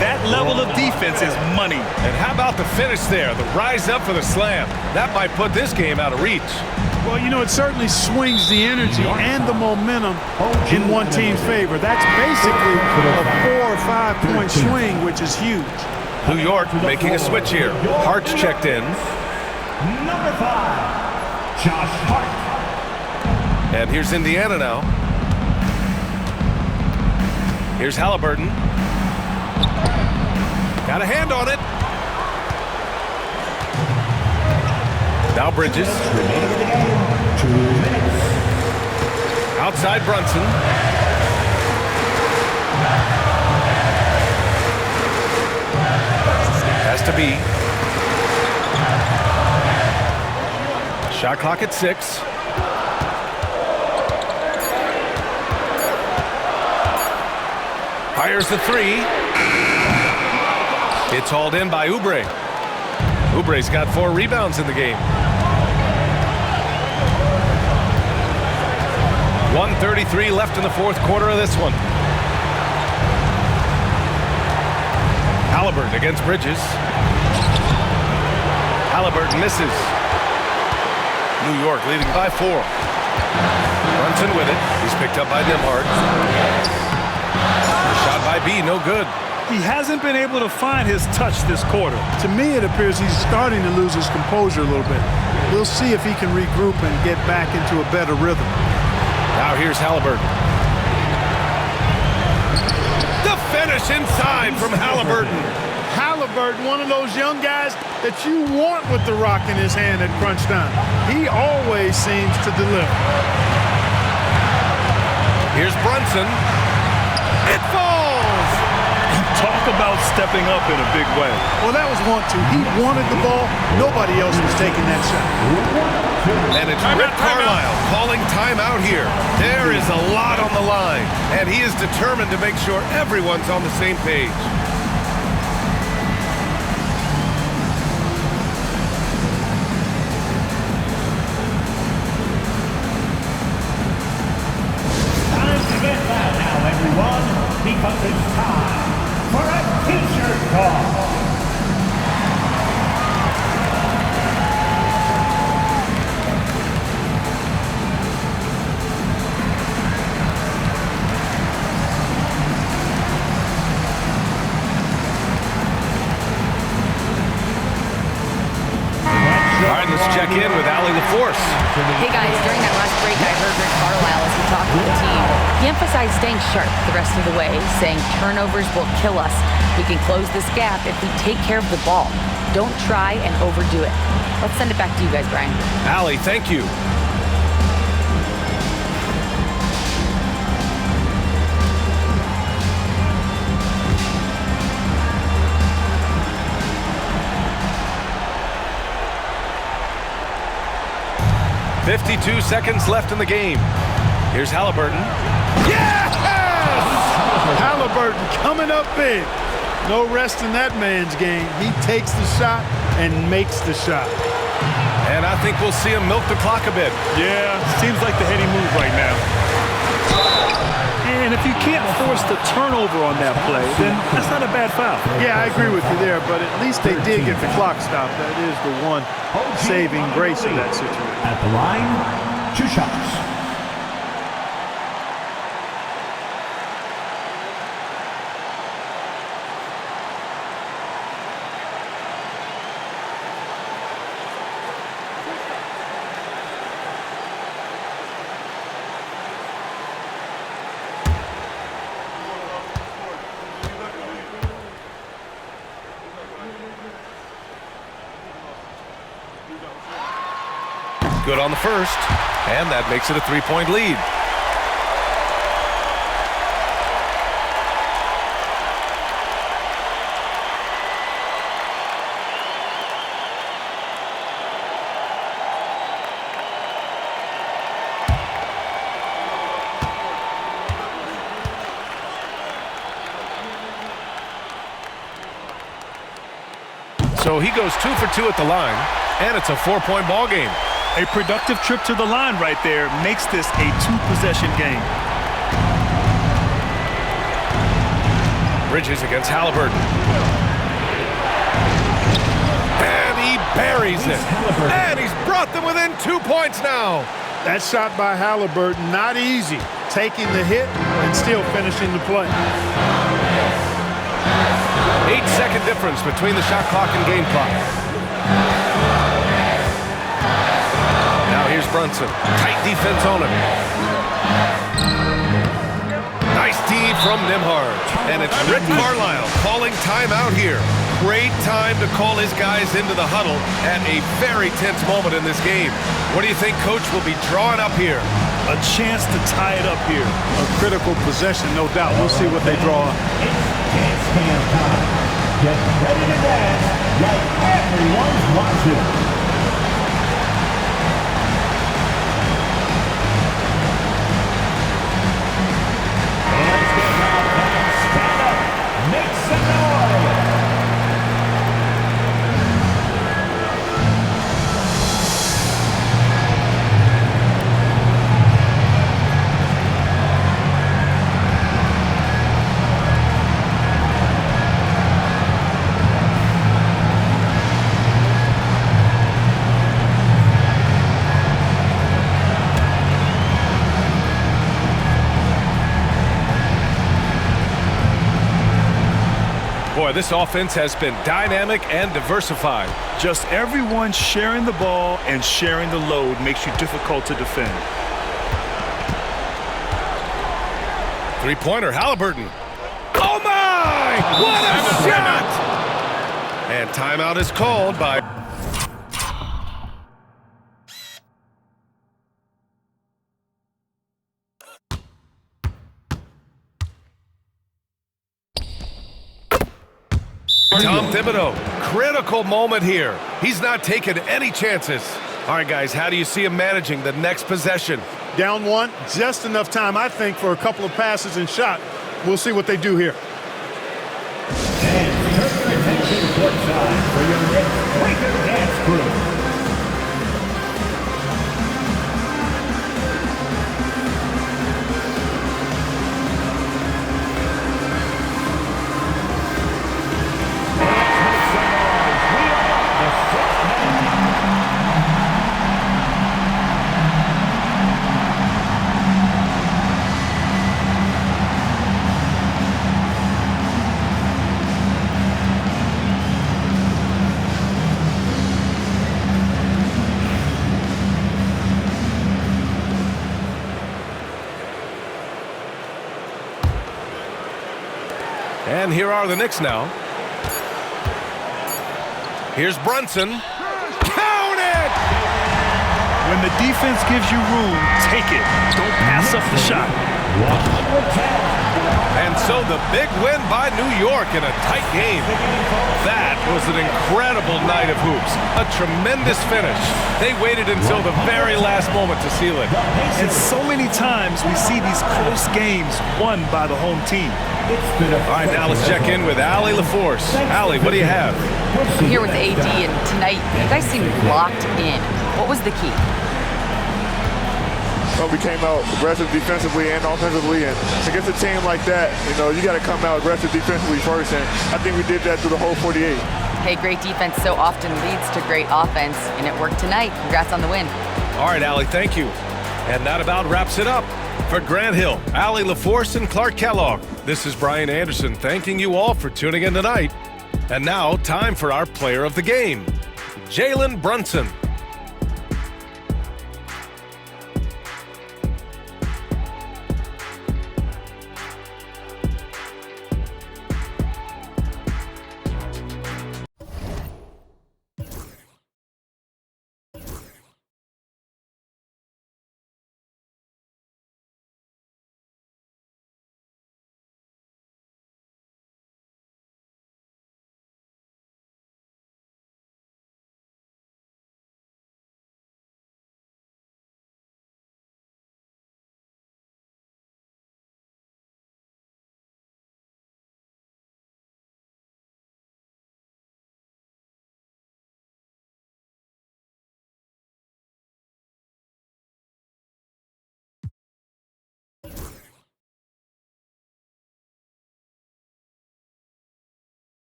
that level of defense is money. And how about the finish there, the rise up for the slam? That might put this game out of reach. Well, you know, it certainly swings the energy and the momentum in one team's favor. That's basically a 4 or 5 point swing, which is huge. New York making a switch here. Hart's checked in. Number 5, Josh Hart. And here's Indiana now. Here's Halliburton. Got a hand on it. Now Bridges. Outside Brunson. Has to be. Shot clock at 6. Fires the 3. It's hauled in by Oubre. Oubre's got 4 rebounds in the game. 1:33 left in the fourth quarter of this one. Halliburton against Bridges. Halliburton misses. New York leading by 4. Brunson with it. He's picked up by Nembhard. Shot by B, no good. He hasn't been able to find his touch this quarter. To me, it appears he's starting to lose his composure a little bit. We'll see if he can regroup and get back into a better rhythm. Now here's Halliburton. The finish inside from Halliburton. Halliburton, one of those young guys that you want with the rock in his hand at crunch time. He always seems to deliver. Here's Brunson. It falls! Talk about stepping up in a big way. Well, that was 1-2. He wanted the ball. Nobody else was taking that shot. And it's Rick Carlisle calling timeout here. There is a lot on the line, and he is determined to make sure everyone's on the same page. Time to get that now, everyone, because it's time for a t-shirt call. All right, let's check in with Allie LaForce. Hey guys, during that last break, I heard Rick Carlisle as he talked to the team. He emphasized staying sharp the rest of the way, saying turnovers will kill us. We can close this gap if we take care of the ball. Don't try and overdo it. Let's send it back to you guys, Brian. Allie, thank you. .52 seconds left in the game. Here's Halliburton. Yes! Halliburton coming up big. No rest in that man's game. He takes the shot and makes the shot. And I think we'll see him milk the clock a bit. Yeah, seems like the heady move right now. And if you can't force the turnover on that play, then that's not a bad foul. Yeah, I agree with you there, but at least they did get the clock stopped. That is the one saving grace of that situation. At the line, 2 shots. Good on the first, and that makes it a 3-point lead. So he goes 2 for 2 at the line, and it's a 4-point ball game. A productive trip to the line right there makes this a 2-possession game. Bridges against Halliburton. And he buries it. And he's brought them within 2 points now. That shot by Halliburton, not easy. Taking the hit and still finishing the play. 8-second difference between the shot clock and game clock. Now here's Brunson. Tight defense on him. Nice D from Nembhard. And it's Rick Carlisle calling timeout here. Great time to call his guys into the huddle at a very tense moment in this game. What do you think Coach will be drawing up here? A chance to tie it up here. A critical possession, no doubt. We'll see what they draw up. Dance cam time. Get ready to dance like everyone's watching. Boy, this offense has been dynamic and diversified. Just everyone sharing the ball and sharing the load makes you difficult to defend. Three-pointer, Halliburton. Oh, my! What a shot! And timeout is called by... Tom Thibodeau, critical moment here. He's not taking any chances. All right, guys, how do you see him managing the next possession? Down one, just enough time, I think, for a couple of passes and shot. We'll see what they do here. And turn your attention courtside for your next breaker dance crew. And here are the Knicks now. Here's Brunson. Count it! When the defense gives you room, take it. Don't pass up the shot. And so the big win by New York in a tight game. That was an incredible night of hoops. A tremendous finish. They waited until the very last moment to seal it. And so many times we see these close games won by the home team. All right, now let's check in with Allie LaForce. Allie, what do you have? I'm here with AD, and tonight you guys seem locked in. What was the key? Well, we came out aggressive defensively and offensively, and against a team like that, you got to come out aggressive defensively first, and I think we did that through the whole 48. Hey, great defense so often leads to great offense, and it worked tonight. Congrats on the win. All right, Allie, thank you. And that about wraps it up. For Grant Hill, Allie LaForce, and Clark Kellogg, this is Brian Anderson thanking you all for tuning in tonight. And now, time for our player of the game, Jalen Brunson.